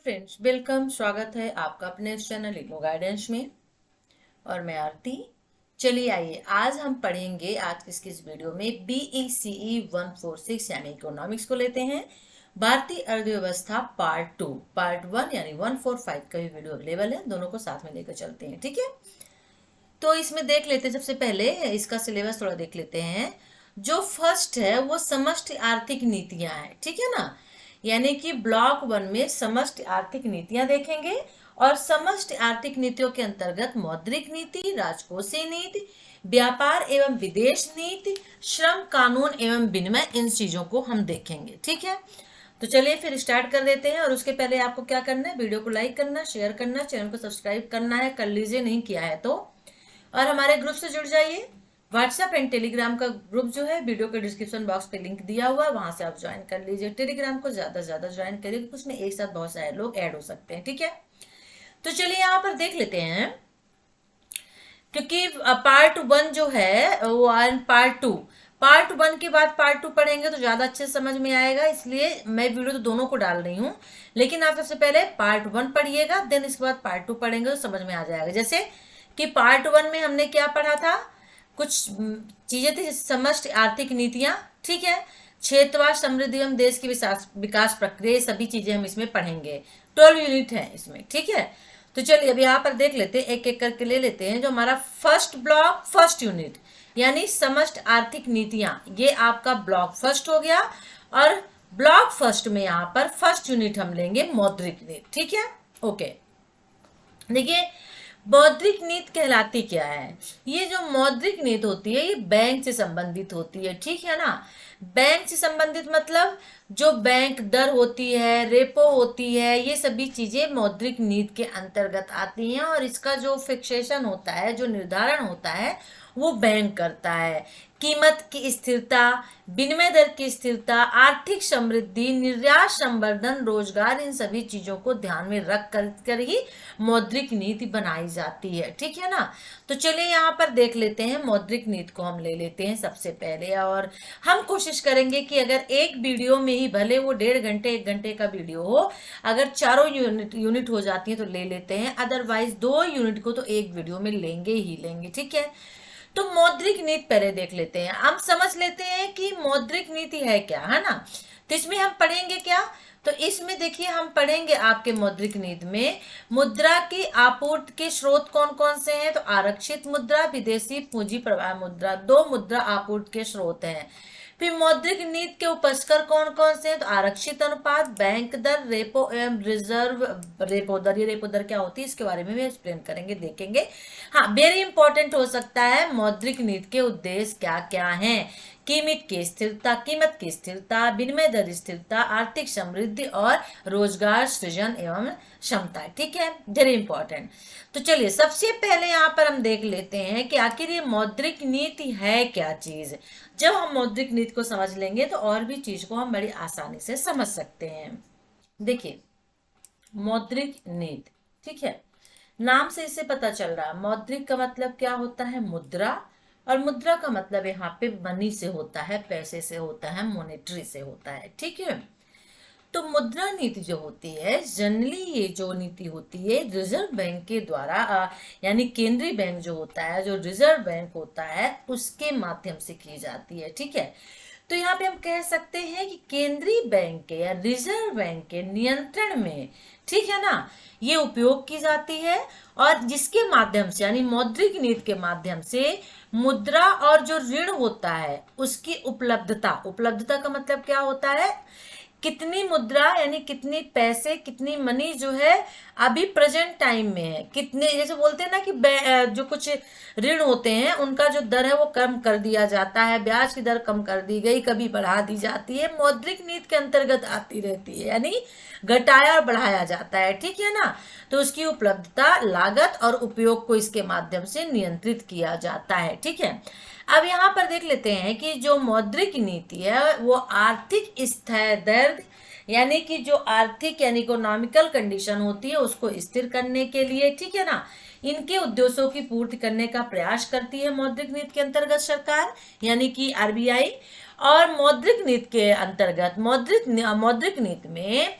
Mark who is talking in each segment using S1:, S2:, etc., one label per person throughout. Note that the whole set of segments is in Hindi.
S1: Friends, welcome. स्वागत है आपका अपने इस चैनल इग्नो गाइडेंस में और मैं आरती। चलिए आइए, आज हम पढ़ेंगे आज की इस वीडियो में BECE 146 यानी इकोनॉमिक्स को लेते हैं। भारतीय अर्थव्यवस्था पार्ट 1 यानी 145 का भी वीडियो अवेलेबल है, दोनों को साथ में लेकर चलते हैं। ठीक है, तो इसमें देख लेते हैं। सबसे पहले इसका सिलेबस थोड़ा देख लेते हैं। जो फर्स्ट है वो समष्टि आर्थिक नीतियां हैं, ठीक है ना। यानी कि ब्लॉक 1 में समष्टि आर्थिक नीतियां देखेंगे और समष्टि आर्थिक नीतियों के अंतर्गत मौद्रिक नीति, राजकोषीय नीति, व्यापार एवं विदेश नीति, श्रम कानून एवं विनिमय, इन चीजों को हम देखेंगे। ठीक है, तो चलिए फिर स्टार्ट कर देते हैं। और उसके पहले आपको क्या करना है, वीडियो को लाइक करना, शेयर करना, चैनल को सब्सक्राइब करना है, कर लीजिए नहीं किया है तो। और हमारे ग्रुप से जुड़ जाइए। व्हाट्सएप एंड टेलीग्राम का ग्रुप जो है वीडियो के डिस्क्रिप्शन बॉक्स पे लिंक दिया हुआ है, वहां से आप ज्वाइन कर लीजिए। टेलीग्राम को ज्यादा से ज्यादा ज्वाइन करिए क्योंकि उसमें एक साथ बहुत सारे लोग ऐड हो सकते हैं। ठीक है, तो चलिए यहाँ पर देख लेते हैं। क्योंकि पार्ट 1 जो है वो पार्ट 1 के बाद पार्ट 2 पढ़ेंगे तो ज्यादा अच्छे समझ में आएगा, इसलिए मैं वीडियो तो दोनों को डाल रही हूँ। लेकिन आप सबसे पहले पार्ट 1 पढ़िएगा, देन इसके बाद पार्ट 2 पढ़ेंगे तो समझ में आ जाएगा। जैसे कि पार्ट 1 में हमने क्या पढ़ा था, कुछ चीजें थी, समष्टि आर्थिक नीतियां, ठीक है, क्षेत्रवार समृद्धि एवं देश की विकास प्रक्रिया, सभी चीजें हम इसमें पढ़ेंगे। 12 यूनिट है इसमें। ठीक है, तो चलिए अब यहाँ पर देख लेते हैं, एक एक करके ले लेते हैं। जो हमारा फर्स्ट ब्लॉक, फर्स्ट यूनिट यानी समष्टि आर्थिक नीतियां, ये आपका ब्लॉक फर्स्ट हो गया। और ब्लॉक फर्स्ट में यहाँ पर फर्स्ट यूनिट हम लेंगे मौद्रिक नीति। ठीक है, ओके। देखिए मौद्रिक नीति कहलाती क्या है। ये जो मौद्रिक नीति होती है ये बैंक से संबंधित होती है, ठीक है ना। बैंक से संबंधित मतलब जो बैंक दर होती है, रेपो होती है, ये सभी चीजें मौद्रिक नीति के अंतर्गत आती हैं। और इसका जो फिक्सेशन होता है, जो निर्धारण होता है, वो बैंक करता है। कीमत की स्थिरता, विनिमय दर की स्थिरता, आर्थिक समृद्धि, निर्यात संवर्धन, रोजगार, इन सभी चीजों को ध्यान में रख कर ही मौद्रिक नीति बनाई जाती है। ठीक है ना, तो चलिए यहाँ पर देख लेते हैं। मौद्रिक नीति को हम ले लेते हैं सबसे पहले, और हम कोशिश करेंगे कि अगर एक वीडियो में ही, भले वो 1.5 घंटे 1 घंटे का वीडियो हो, अगर चारों यूनिट हो जाती है तो ले लेते हैं, अदरवाइज 2 यूनिट को तो एक वीडियो में लेंगे ही लेंगे। ठीक है, तो मौद्रिक नीति पहले देख लेते हैं। हम समझ लेते हैं कि मौद्रिक नीति है क्या, है ना। तो इसमें हम पढ़ेंगे क्या, तो इसमें देखिए हम पढ़ेंगे आपके मौद्रिक नीति में मुद्रा की आपूर्ति के स्रोत कौन कौन से हैं। तो आरक्षित मुद्रा, विदेशी पूंजी प्रवाह मुद्रा, 2 मुद्रा आपूर्ति के स्रोत हैं। फिर मौद्रिक नीति के उपस्कर कौन कौन से हैं। तो आरक्षित अनुपात, बैंक दर, रेपो एवं रिजर्व रेपो दर। ये रेपो दर क्या होती है इसके बारे में भी एक्सप्लेन करेंगे, देखेंगे। हाँ, वेरी इंपॉर्टेंट हो सकता है मौद्रिक नीति के उद्देश्य क्या क्या हैं। कीमत की स्थिरता, विनिमय दर स्थिरता, आर्थिक समृद्धि और रोजगार सृजन एवं क्षमता। ठीक है, वेरी इंपॉर्टेंट। तो चलिए सबसे पहले यहाँ पर हम देख लेते हैं कि आखिर ये मौद्रिक नीति है क्या चीज। जब हम मौद्रिक नीति को समझ लेंगे तो और भी चीज को हम बड़ी आसानी से समझ सकते हैं। देखिए मौद्रिक नीति, ठीक है, नाम से इससे पता चल रहा है मौद्रिक का मतलब क्या होता है, मुद्रा। और मुद्रा का मतलब यहाँ पे मनी से होता है, पैसे से होता है, मोनेटरी से होता है। ठीक है, तो मुद्रा नीति जो होती है, जनरली ये जो नीति होती है रिजर्व बैंक के द्वारा, यानी केंद्रीय बैंक जो होता है, जो रिजर्व बैंक होता है, उसके माध्यम से की जाती है। ठीक है, तो यहाँ पे हम कह सकते हैं कि केंद्रीय बैंक के या रिजर्व बैंक के नियंत्रण में, ठीक है ना, ये उपयोग की जाती है। और जिसके माध्यम से, यानी मौद्रिक नीति के माध्यम से मुद्रा और जो ऋण होता है उसकी उपलब्धता का मतलब क्या होता है, कितनी मुद्रा यानी कितनी पैसे, कितनी मनी जो है अभी प्रेजेंट टाइम में है, कितने, जैसे बोलते हैं ना कि जो कुछ ऋण होते हैं उनका जो दर है वो कम कर दिया जाता है, ब्याज की दर कम कर दी गई, कभी बढ़ा दी जाती है, मौद्रिक नीति के अंतर्गत आती रहती है, यानी घटाया और बढ़ाया जाता है। ठीक है ना, तो उसकी उपलब्धता, लागत और उपयोग को इसके माध्यम से नियंत्रित किया जाता है। ठीक है, अब यहाँ पर देख लेते हैं कि जो मौद्रिक नीति है वो आर्थिक स्थायी दर, यानी कि जो आर्थिक यानी इकोनॉमिकल कंडीशन होती है उसको स्थिर करने के लिए, ठीक है ना, इनके उद्देश्यों की पूर्ति करने का प्रयास करती है मौद्रिक नीति के अंतर्गत सरकार, यानी कि RBI। और मौद्रिक नीति के अंतर्गत मौद्रिक नीति में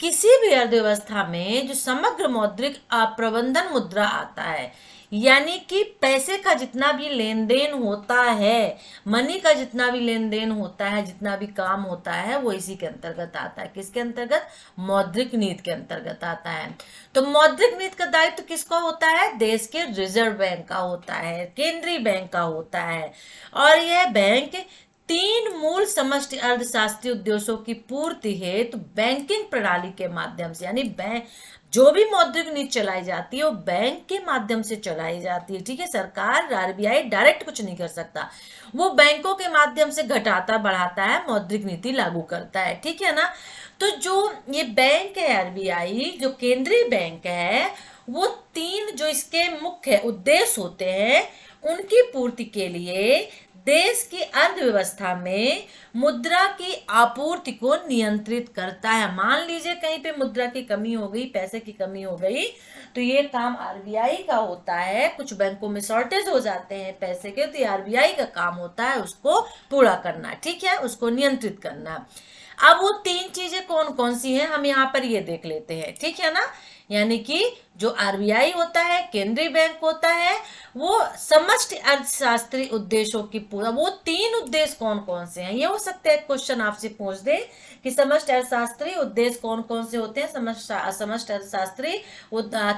S1: किसी भी अर्थव्यवस्था में जो समग्र मौद्रिक प्रबंधन मुद्रा आता है, यानी कि पैसे का जितना भी लेन देन होता है, मनी का जितना भी लेन देन होता है, जितना भी काम होता है, वो इसी के अंतर्गत आता है। किसके अंतर्गत? मौद्रिक नीति के अंतर्गत आता है। तो मौद्रिक नीति का दायित्व किसका होता है? देश के रिजर्व बैंक का होता है, केंद्रीय बैंक का होता है। और यह बैंक तीन मूल समष्टि अर्थशास्त्रीय उद्देश्यों की पूर्ति हेतु बैंकिंग प्रणाली के माध्यम से, यानी बैंक जो भी मौद्रिक नीति चलाई जाती है वो बैंक के माध्यम से चलाई जाती है। ठीक है, सरकार आरबीआई डायरेक्ट कुछ नहीं कर सकता, वो बैंकों के माध्यम से घटाता बढ़ाता है, मौद्रिक नीति लागू करता है। ठीक है ना। तो जो ये बैंक है आरबीआई, जो केंद्रीय बैंक है, वो तीन जो इसके मुख्य उद्देश्य होते हैं उनकी पूर्ति के लिए देश की अर्थव्यवस्था में मुद्रा की आपूर्ति को नियंत्रित करता है। मान लीजिए कहीं पे मुद्रा की कमी हो गई, पैसे की कमी हो गई, तो ये काम आरबीआई का होता है। कुछ बैंकों में शॉर्टेज हो जाते हैं पैसे के, तो आरबीआई का काम होता है उसको पूरा करना। ठीक है, उसको नियंत्रित करना। अब वो तीन चीजें कौन कौन सी हैं, हम यहाँ पर ये देख लेते हैं। ठीक है ना। यानी कि जो आरबीआई होता है, केंद्रीय बैंक होता है, वो समष्टि अर्थशास्त्रीय उद्देश्यों की पूरा, वो तीन उद्देश्य कौन कौन से हैं। ये हो सकता है क्वेश्चन आपसे पूछ दे कि समष्टि अर्थशास्त्रीय उद्देश्य कौन कौन से होते हैं। समष्टि अर्थशास्त्रीय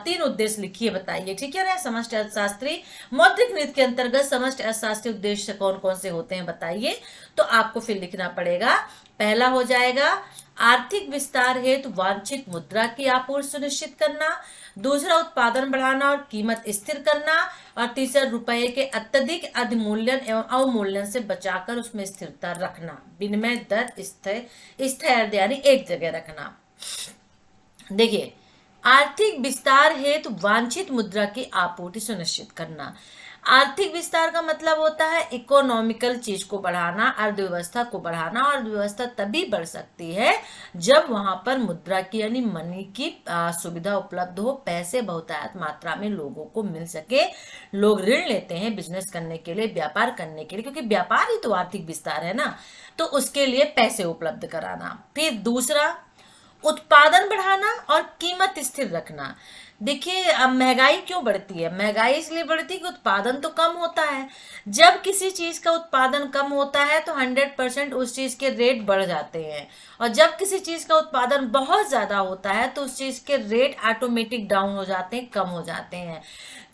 S1: तीन उद्देश्य लिखिए, बताइए। ठीक है ना। समष्टि अर्थशास्त्रीय मौद्रिक नीति के अंतर्गत समष्टि अर्थशास्त्रीय उद्देश्य कौन कौन से होते हैं, बताइए। तो आपको फिर लिखना पड़ेगा। पहला हो जाएगा आर्थिक विस्तार हेतु वांछित मुद्रा की आपूर्ति सुनिश्चित करना, दूसरा उत्पादन बढ़ाना और कीमत स्थिर करना, और तीसरा रुपये के अत्यधिक अधिमूल्यन एवं अवमूल्यन से बचाकर उसमें स्थिरता रखना, विनिमय दर स्थिर यानी एक जगह रखना। देखिए, आर्थिक विस्तार हेतु वांछित मुद्रा की आपूर्ति सुनिश्चित करना। आर्थिक विस्तार का मतलब होता है इकोनॉमिकल चीज को बढ़ाना, अर्थव्यवस्था को बढ़ाना। और अर्थव्यवस्था तभी बढ़ सकती है जब वहां पर मुद्रा की यानी मनी की सुविधा उपलब्ध हो, पैसे बहुतायत मात्रा में लोगों को मिल सके। लोग ऋण लेते हैं बिजनेस करने के लिए, व्यापार करने के लिए, क्योंकि व्यापार ही तो आर्थिक विस्तार है ना। तो उसके लिए पैसे उपलब्ध कराना। फिर दूसरा उत्पादन बढ़ाना और कीमत स्थिर रखना। देखिए, अब महंगाई क्यों बढ़ती है? महंगाई इसलिए बढ़ती है कि उत्पादन तो कम होता है। जब किसी चीज का उत्पादन कम होता है तो 100% उस चीज के रेट बढ़ जाते हैं, और जब किसी चीज का उत्पादन बहुत ज्यादा होता है तो उस चीज के रेट ऑटोमेटिक डाउन हो जाते हैं, कम हो जाते हैं।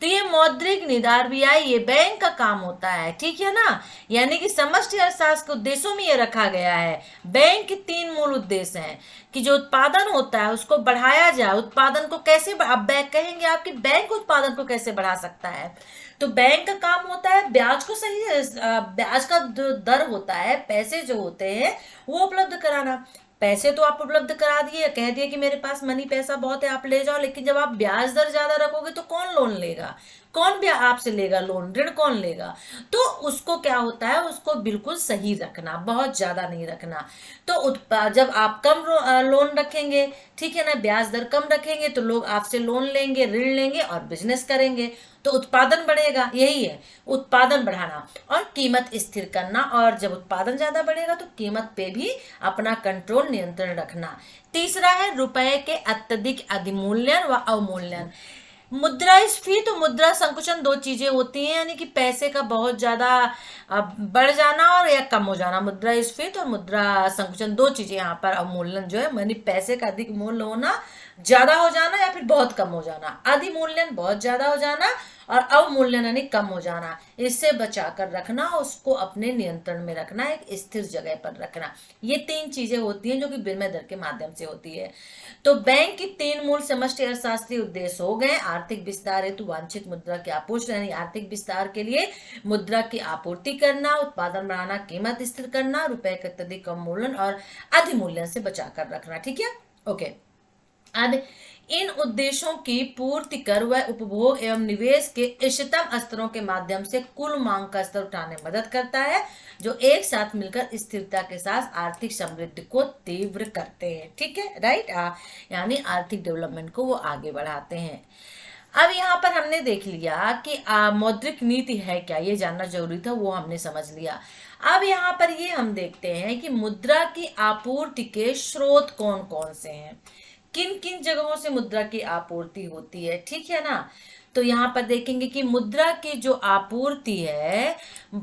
S1: तो ये मौद्रिक नीति आरबीआई, ये बैंक का काम होता है। ठीक है ना। यानी कि समष्टि अर्थशास्त्र के उद्देश्यों में ये रखा गया है। बैंक के तीन मूल उद्देश्य हैं कि जो उत्पादन होता है उसको बढ़ाया जाए। उत्पादन को कैसे, अब बैंक कहेंगे आपकी बैंक उत्पादन को कैसे बढ़ा सकता है, तो बैंक का काम होता है ब्याज को सही, ब्याज का जो दर होता है, पैसे जो होते हैं वो उपलब्ध कराना। पैसे तो आप उपलब्ध करा दिए, कह दिए कि मेरे पास मनी पैसा बहुत है, आप ले जाओ, लेकिन जब आप ब्याज दर ज्यादा रखोगे तो कौन लोन लेगा, कौन भी आपसे लेगा लोन, ऋण कौन लेगा। तो उसको क्या होता है, उसको बिल्कुल सही रखना, बहुत ज्यादा नहीं रखना। तो जब आप कम लोन रखेंगे, ठीक है ना, ब्याज दर कम रखेंगे, तो लोग आपसे लोन लेंगे, ऋण लेंगे और बिजनेस करेंगे, तो उत्पादन बढ़ेगा। यही है उत्पादन बढ़ाना और कीमत स्थिर करना। और जब उत्पादन ज्यादा बढ़ेगा तो कीमत पे भी अपना कंट्रोल, नियंत्रण रखना। तीसरा है रुपए के अत्यधिक अधिमूल्यन व अवमूल्यन। मुद्रास्फीति तो मुद्रा संकुचन दो चीजें होती हैं, यानी कि पैसे का बहुत ज्यादा बढ़ जाना और या कम हो जाना। मुद्रास्फीति और मुद्रा संकुचन दो चीजें यहाँ पर। अवमूल्यन जो है यानी पैसे का अधिक मूल्य होना, ज्यादा हो जाना या फिर बहुत कम हो जाना। अधिमूल्यन बहुत ज्यादा हो जाना और अवमूल्यन यानी कम हो जाना। इससे बचाकर रखना, उसको अपने नियंत्रण में रखना, एक स्थिर जगह पर रखना। ये तीन चीजें होती हैं जो कि विनिमय दर के माध्यम से होती है। तो बैंक की तीन मूल समष्टि अर्थशास्त्रीय उद्देश्य हो गए। आर्थिक विस्तार हेतु वांछित मुद्रा की आपूर्ति, यानी आर्थिक विस्तार के लिए मुद्रा की आपूर्ति करना, उत्पादन बढ़ाना, कीमत स्थिर करना, रुपए के अत्यधिक अवमूल्यन और अधिमूल्यन से बचाकर रखना। ठीक है, ओके। अब इन उद्देश्यों की पूर्ति कर वह उपभोग एवं निवेश के इष्टतम स्तरों के माध्यम से कुल मांग का स्तर उठाने में मदद करता है, जो एक साथ मिलकर स्थिरता के साथ आर्थिक समृद्धि को तीव्र करते हैं। ठीक है, राइट। यानी आर्थिक डेवलपमेंट को वो आगे बढ़ाते हैं। अब यहाँ पर हमने देख लिया कि मौद्रिक नीति है क्या, ये जानना जरूरी था, वो हमने समझ लिया। अब यहाँ पर ये हम देखते हैं कि मुद्रा की आपूर्ति के स्रोत कौन कौन से हैं। किन किन जगहों से मुद्रा की आपूर्ति होती है, ठीक है ना। तो यहाँ पर देखेंगे कि मुद्रा की जो आपूर्ति है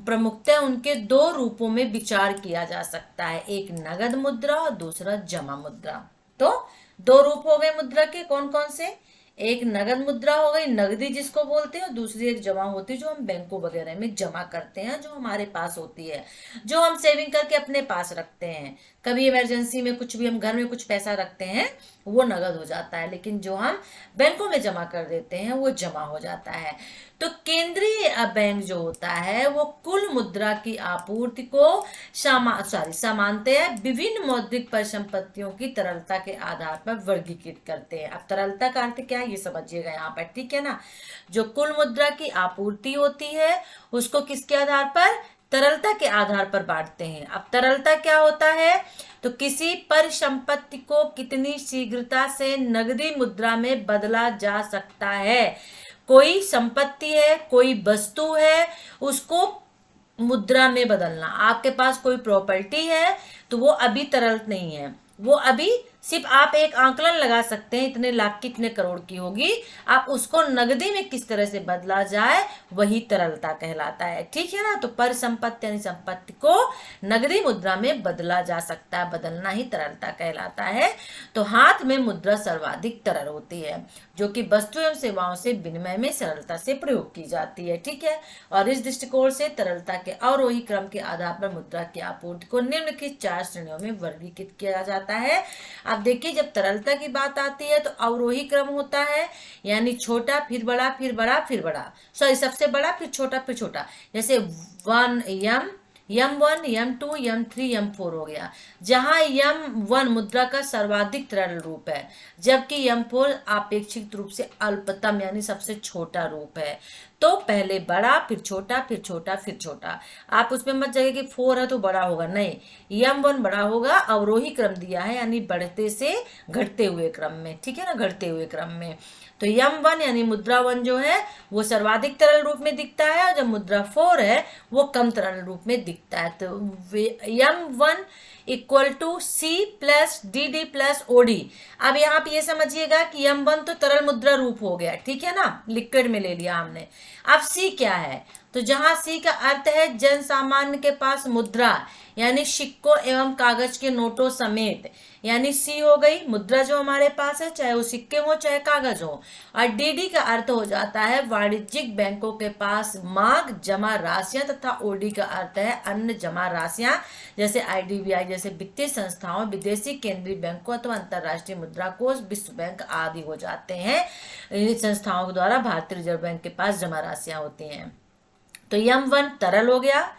S1: प्रमुखतः उनके दो रूपों में विचार किया जा सकता है, एक नगद मुद्रा और दूसरा जमा मुद्रा। तो दो रूप हो गए मुद्रा के, कौन कौन से, एक नगद मुद्रा हो गई, नगदी जिसको बोलते हैं, और दूसरी एक जमा होती है जो हम बैंकों वगैरह में जमा करते हैं, जो हमारे पास होती है, जो हम सेविंग करके अपने पास रखते हैं। कभी इमरजेंसी में कुछ भी हम घर में कुछ पैसा रखते हैं वो नगद हो जाता है, लेकिन जो हम बैंकों में जमा कर देते हैं वो जमा हो जाता है। तो केंद्रीय बैंक जो होता है वो कुल मुद्रा की आपूर्ति को सामान्यतः विभिन्न मौद्रिक परिसंपत्तियों की तरलता के आधार पर वर्गीकृत करते हैं। अब तरलता का अर्थ क्या है ये समझिएगा यहाँ पर, ठीक है ना। जो कुल मुद्रा की आपूर्ति होती है उसको किसके आधार पर, तरलता के आधार पर बांटते हैं। अब तरलता क्या होता है, तो किसी परिसंपत्ति को कितनी शीघ्रता से नगदी मुद्रा में बदला जा सकता है। कोई संपत्ति है, कोई वस्तु है, उसको मुद्रा में बदलना। आपके पास कोई प्रॉपर्टी है तो वो अभी तरल नहीं है, वो अभी सिर्फ आप एक आंकलन लगा सकते हैं इतने लाख की इतने करोड़ की होगी, आप उसको नगदी में किस तरह से बदला जाए वही तरलता कहलाता है, ठीक है ना। तो परिसंपत्ति यानी संपत्ति को नगदी मुद्रा में बदला जा सकता है, बदलना ही तरलता कहलाता है। तो हाथ में मुद्रा सर्वाधिक तरल होती है जो कि वस्तु एवं सेवाओं से विनिमय में सरलता से प्रयोग की जाती है, ठीक है। और इस दृष्टिकोण से तरलता के अवरोही क्रम के आधार पर मुद्रा की आपूर्ति को निम्नलिखित 4 श्रेणियों में वर्गीकृत किया जाता है। अब देखिए जब तरलता की बात आती है तो अवरोही क्रम होता है, यानी छोटा फिर बड़ा फिर बड़ा फिर बड़ा, सॉरी सबसे बड़ा फिर छोटा, जैसे 1 M1 M2 M3 M4 हो गया, जहां M1 मुद्रा का सर्वाधिक तरल रूप है जबकि M4 अपेक्षित रूप से अल्पतम यानी सबसे छोटा रूप है। तो पहले बड़ा फिर छोटा फिर छोटा फिर छोटा, आप उसमें मत जाइए कि 4 है तो बड़ा होगा, नहीं, M1 बड़ा होगा, अवरोही क्रम दिया है यानी बढ़ते से घटते हुए क्रम में, ठीक है ना, घटते हुए क्रम में। तो M1 यानी मुद्रा 1 जो है वो सर्वाधिक तरल रूप में दिखता है, और जब मुद्रा 4 है वो कम तरल रूप में दिखता है। तो M1 equal to C plus DD plus OD। अब यहाँ पे ये समझिएगा कि M1 तो तरल मुद्रा रूप हो गया, ठीक है ना, लिक्विड में ले लिया हमने। अब C क्या है, तो जहां C का अर्थ है जन सामान्य के पास मुद्रा यानी सिक्कों एवं कागज के नोटों समेत, यानी C हो गई मुद्रा जो हमारे पास है, चाहे वो सिक्के हो चाहे कागज हो। और DD का अर्थ हो जाता है वाणिज्यिक बैंकों के पास मांग जमा राशियां, तथा OD का अर्थ है अन्य जमा राशियां, जैसे IDBI जैसे वित्तीय संस्थाओं, विदेशी केंद्रीय बैंकों अथवा अंतरराष्ट्रीय मुद्रा कोष, विश्व बैंक आदि हो जाते हैं। इन संस्थाओं के द्वारा भारतीय रिजर्व बैंक के पास जमा राशियां होती हैं। तो M1 तरल हो गया,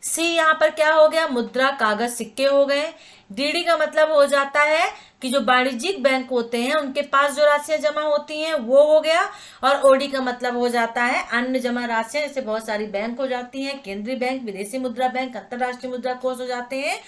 S1: C यहाँ पर क्या हो गया, मुद्रा कागज सिक्के हो गए। DD का मतलब हो जाता है कि जो वाणिज्यिक बैंक होते हैं उनके पास जो राशियां जमा होती हैं वो हो गया। और OD का मतलब हो जाता है अन्य जमा राशियां, जैसे बहुत सारी बैंक हो जाती हैं, केंद्रीय बैंक, विदेशी मुद्रा बैंक, अंतरराष्ट्रीय मुद्रा कोष हो जाते हैं,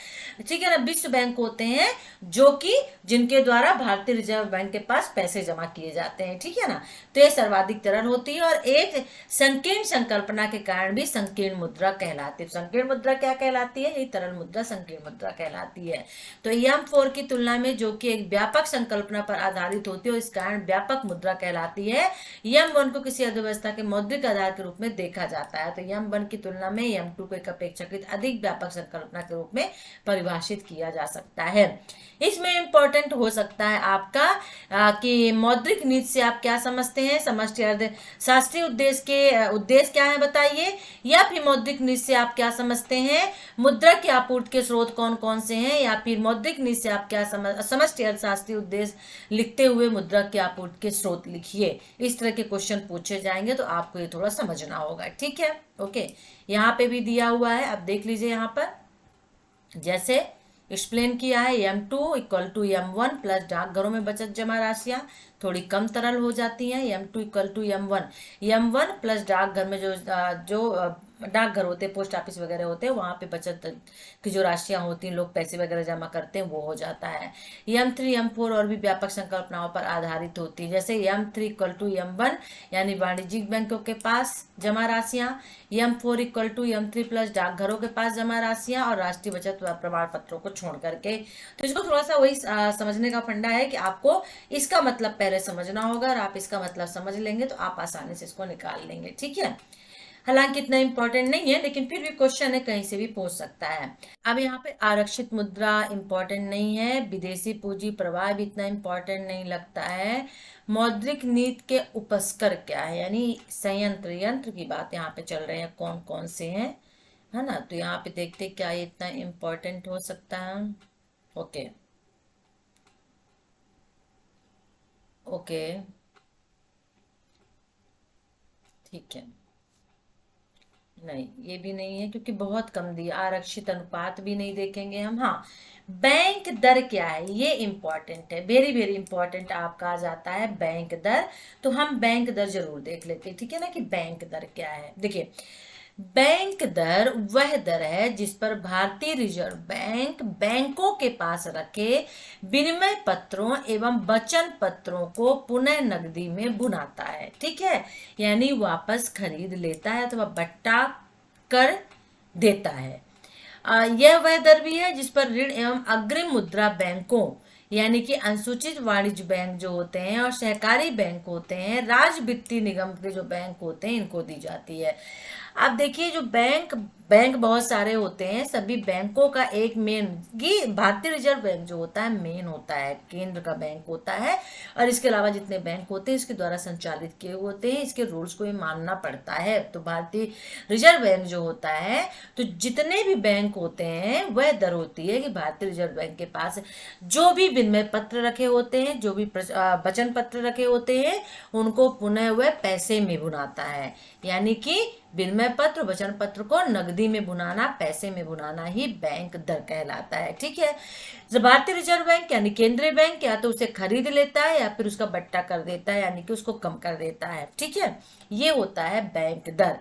S1: ठीक है ना, विश्व बैंक होते हैं जो कि जिनके द्वारा भारतीय रिजर्व बैंक के पास पैसे जमा किए जाते हैं, ठीक है ना। तो ये सर्वाधिक तरल होती है और एक संकीर्ण संकल्पना के कारण भी संकीर्ण मुद्रा कहलाती है। संकीर्ण मुद्रा क्या कहलाती है, ये तरल मुद्रा संकीर्ण मुद्रा कहलाती है। तो M4 की तुलना में जो कि एक व्यापक संकल्पना पर आधारित होती है, इस कारण व्यापक मुद्रा कहलाती है। M1 को किसी अर्थव्यवस्था के मौद्रिक आधार के रूप में देखा जाता है। तो M1 की तुलना में M2 को एक अपेक्षाकृत अधिक व्यापक संकल्पना के रूप में परिभाषित किया जा सकता है। इसमें इंपॉर्टेंट हो सकता है आपका कि मौद्रिक नीति से आप क्या समझते हैं, समष्टि अर्थशास्त्रीय उद्देश्य के उद्देश्य क्या है बताइए, या फिर मौद्रिक नीति से आप क्या समझते हैं, मुद्रा की आपूर्ति के स्रोत कौन कौन से हैं, या फिर मौद्रिक नीति से आप क्या समष्टि अर्थशास्त्रीय उद्देश्य लिखते हुए मुद्रा की आपूर्ति के स्रोत लिखिए। इस तरह के क्वेश्चन पूछे जाएंगे तो आपको ये थोड़ा समझना होगा, ठीक है। ओके, यहाँ पे भी दिया हुआ है, अब देख लीजिए यहाँ पर जैसे एक्सप्लेन किया है, M2 equal to M1 plus डाकघरों में बचत जमा राशियां थोड़ी कम तरल हो जाती हैं। M2 equal to M1 plus डाकघर में जो डाकघर होते हैं, पोस्ट ऑफिस वगैरह होते हैं, वहाँ पे बचत की जो राशियाँ होती हैं, लोग पैसे वगैरह जमा करते हैं, वो हो जाता है। M3 M4 और भी व्यापक संकल्पनाओं पर आधारित होती है, जैसे M3 इक्वल टू M1 यानी वाणिज्यिक बैंकों के पास जमा राशियाँ, M4 equal to M3 plus डाकघरों के पास जमा राशियाँ और राष्ट्रीय बचत प्रमाण पत्रों को छोड़ करके। तो इसको थोड़ा सा वही समझने का फंडा है कि आपको इसका मतलब पहले समझना होगा, और आप इसका मतलब समझ लेंगे तो आप आसानी से इसको निकाल लेंगे, ठीक है। हालांकि इतना इंपॉर्टेंट नहीं है, लेकिन फिर भी क्वेश्चन है, कहीं से भी पूछ सकता है। अब यहाँ पे आरक्षित मुद्रा इंपॉर्टेंट नहीं है, विदेशी पूंजी प्रवाह भी इतना इंपॉर्टेंट नहीं लगता है। मौद्रिक नीति के उपस्कर क्या है, यानी संयंत्र यंत्र की बात यहाँ पे चल रहे हैं, कौन कौन से हैं, है ना। तो यहाँ पे देखते क्या ये इतना इंपॉर्टेंट हो सकता है। ओके ओके, ठीक है। नहीं, ये भी नहीं है क्योंकि बहुत कम दिया। आरक्षित अनुपात भी नहीं देखेंगे हम। हाँ, बैंक दर क्या है, ये इंपॉर्टेंट है, वेरी वेरी इंपॉर्टेंट आपका आ जाता है बैंक दर। तो हम बैंक दर जरूर देख लेते हैं, ठीक है ना, कि बैंक दर क्या है। देखिए, बैंक दर वह दर है जिस पर भारतीय रिजर्व बैंक बैंकों के पास रखे विनिमय पत्रों एवं वचन पत्रों को पुनः नकदी में भुनाता है, ठीक है, यानी वापस खरीद लेता है अथवा बट्टा कर देता है। यह वह दर भी है जिस पर ऋण एवं अग्रिम मुद्रा बैंकों यानी कि अनुसूचित वाणिज्य बैंक जो होते हैं और सहकारी बैंक होते हैं, राज्य वित्तीय निगम के जो बैंक होते हैं, इनको दी जाती है। अब देखिए, जो बैंक बैंक बहुत सारे होते हैं, सभी बैंकों का एक मेन, ये भारतीय रिजर्व बैंक जो होता है मेन होता है, केंद्र का बैंक होता है, और इसके अलावा जितने बैंक होते हैं इसके द्वारा संचालित किए होते हैं, इसके रूल्स को ये मानना पड़ता है। तो भारतीय रिजर्व बैंक जो होता है, तो जितने भी बैंक होते हैं वह दर होती है कि भारतीय रिजर्व बैंक के पास जो भी विनिमय पत्र रखे होते हैं, जो भी वचन पत्र रखे होते हैं, उनको पुनः वह पैसे में भुनाता है, यानी कि विनिमय पत्र वचन पत्र को नकदी में भुनाना, पैसे में भुनाना ही बैंक दर कहलाता है, ठीक है। जब भारतीय रिजर्व बैंक यानी केंद्रीय बैंक या तो उसे खरीद लेता है या फिर उसका बट्टा कर देता है, यानी कि उसको कम कर देता है, ठीक है। ये होता है बैंक दर,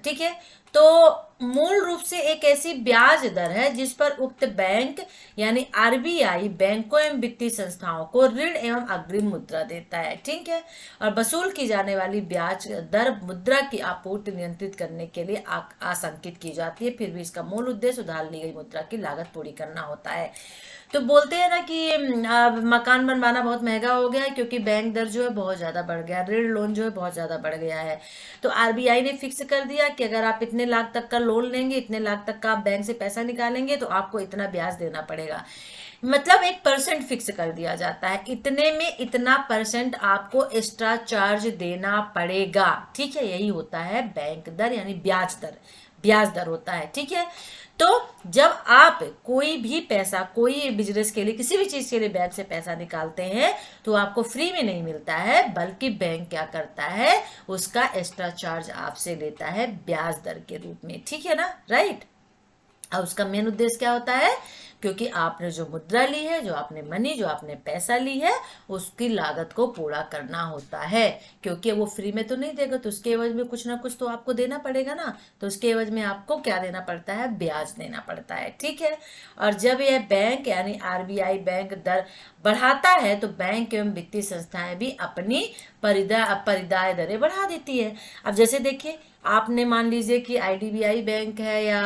S1: ठीक है। तो मूल रूप से एक ऐसी ब्याज दर है जिस पर उक्त बैंक यानी आरबीआई बैंकों एवं वित्तीय संस्थाओं को ऋण एवं अग्रिम मुद्रा देता है, ठीक है। और वसूल की जाने वाली ब्याज दर मुद्रा की आपूर्ति नियंत्रित करने के लिए आशंकित की जाती है। फिर भी इसका मूल उद्देश्य उधार ली गई मुद्रा की लागत पूरी करना होता है। तो बोलते हैं ना कि मकान बनवाना बहुत महंगा हो गया है क्योंकि बैंक दर जो है बहुत ज़्यादा बढ़ गया है, ऋण लोन जो है बहुत ज़्यादा बढ़ गया है। तो आरबीआई ने फिक्स कर दिया कि अगर आप इतने लाख तक का लोन लेंगे, इतने लाख तक का आप बैंक से पैसा निकालेंगे, तो आपको इतना ब्याज देना पड़ेगा। मतलब 1% फिक्स कर दिया जाता है, इतने में इतना परसेंट आपको एक्स्ट्रा चार्ज देना पड़ेगा, ठीक है। यही होता है बैंक दर यानी ब्याज दर, ब्याज दर होता है, ठीक है। तो जब आप कोई भी पैसा कोई बिजनेस के लिए किसी भी चीज के लिए बैंक से पैसा निकालते हैं तो आपको फ्री में नहीं मिलता है, बल्कि बैंक क्या करता है, उसका एक्स्ट्रा चार्ज आपसे लेता है ब्याज दर के रूप में, ठीक है ना, राइट। और उसका मेन उद्देश्य क्या होता है, क्योंकि आपने जो मुद्रा ली है, जो आपने मनी, जो आपने पैसा ली है, उसकी लागत को पूरा करना होता है। क्योंकि वो फ्री में तो नहीं देगा, तो उसके एवज में कुछ ना कुछ तो आपको देना पड़ेगा ना, तो उसके एवज में आपको क्या देना पड़ता है, ब्याज देना पड़ता है, ठीक है। और जब यह बैंक यानी आरबीआई बैंक दर बढ़ाता है तो बैंक एवं वित्तीय संस्थाएं भी अपनी परिदाय दरें बढ़ा देती है। अब जैसे देखिए, आपने मान लीजिए कि आईडीबीआई बैंक है या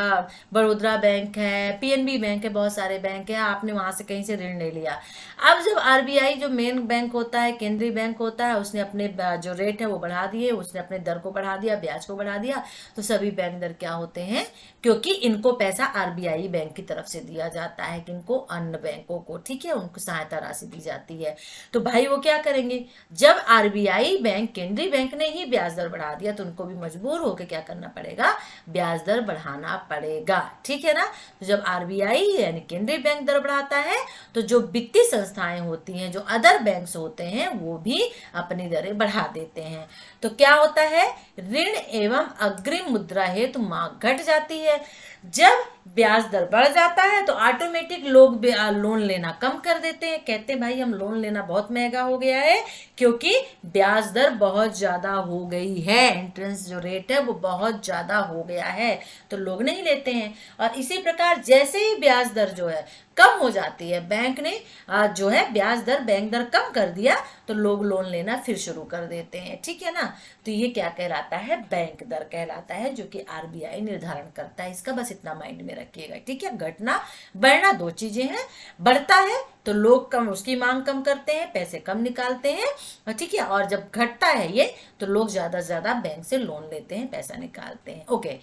S1: बड़ौदा बैंक है, पीएनबी बैंक है, बहुत सारे बैंक है, आपने वहां से कहीं से ऋण ले लिया। अब जब आरबीआई जो मेन बैंक होता है, केंद्रीय बैंक होता है, उसने अपने जो रेट है वो बढ़ा दिए, उसने अपने दर को बढ़ा दिया, ब्याज को बढ़ा दिया, तो सभी बैंक दर क्या होते हैं, क्योंकि इनको पैसा आरबीआई बैंक की तरफ से दिया जाता है, किनको, अन्य बैंकों को, ठीक है, उनको सहायता राशि दी जाती है। तो भाई वो क्या करेंगे, जब आरबीआई बैंक केंद्रीय बैंक ने ही ब्याज दर बढ़ा दिया तो उनको भी मजबूर होकर क्या करना पड़ेगा, ब्याज दर बढ़ाना पड़ेगा, ठीक है ना। तो जब आरबीआई यानी केंद्रीय बैंक दर बढ़ाता है तो जो वित्तीय संस्थाएं होती हैं, जो अदर बैंक्स होते हैं, वो भी अपनी दरें बढ़ा देते हैं। तो क्या होता है, ऋण एवं अग्रिम मुद्रा हेतु मांग घट जाती है। जब ब्याज दर बढ़ जाता है तो ऑटोमेटिक लोग लोन लेना कम कर देते हैं, कहते हैं भाई हम लोन लेना बहुत महंगा हो गया है क्योंकि ब्याज दर बहुत ज्यादा हो गई है, इंटरेस्ट जो रेट है वो बहुत ज्यादा हो गया है, तो लोग नहीं लेते हैं। और इसी प्रकार जैसे ही ब्याज दर जो है कम हो जाती है, बैंक ने जो है ब्याज दर बैंक दर कम कर दिया तो लोग लोन लेना फिर शुरू कर देते हैं, ठीक है ना। तो ये क्या कहलाता है, बैंक दर कहलाता है, जो कि आरबीआई निर्धारण करता है। इसका बस इतना माइंड में रखिएगा, ठीक है। घटना बढ़ना दो चीजें हैं, बढ़ता है तो लोग कम उसकी मांग कम करते हैं, पैसे कम निकालते हैं, ठीक है। और जब घटता है ये तो लोग ज्यादा से ज्यादा बैंक से लोन लेते हैं, पैसा निकालते हैं। ओके,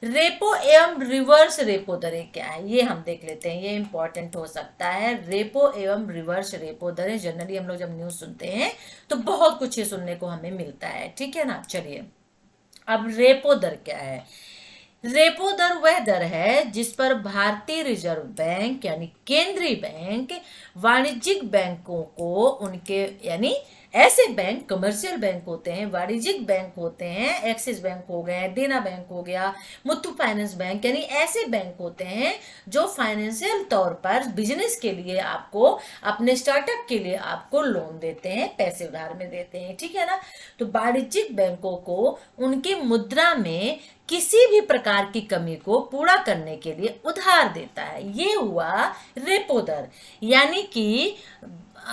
S1: रेपो एवं रिवर्स रेपो दरें क्या है ये हम देख लेते हैं, ये इंपॉर्टेंट हो सकता है। रेपो एवं रिवर्स रेपो दरें जनरली हम लोग जब न्यूज सुनते हैं तो बहुत कुछ ये सुनने को हमें मिलता है, ठीक है ना। चलिए, अब रेपो दर क्या है। रेपो दर वह दर है जिस पर भारतीय रिजर्व बैंक यानी केंद्रीय बैंक वाणिज्यिक बैंकों को उनके यानी ऐसे बैंक कमर्शियल बैंक होते हैं, वाणिज्यिक बैंक होते हैं, एक्सिस बैंक हो गए, देना बैंक हो गया, मुथ्थू फाइनेंस बैंक, यानी ऐसे बैंक होते हैं जो फाइनेंशियल तौर पर बिजनेस के लिए आपको, अपने स्टार्टअप के लिए आपको लोन देते हैं, पैसे उधार में देते हैं, ठीक है ना। तो वाणिज्यिक बैंकों को उनकी मुद्रा में किसी भी प्रकार की कमी को पूरा करने के लिए उधार देता है। ये हुआ रेपो दर, यानी कि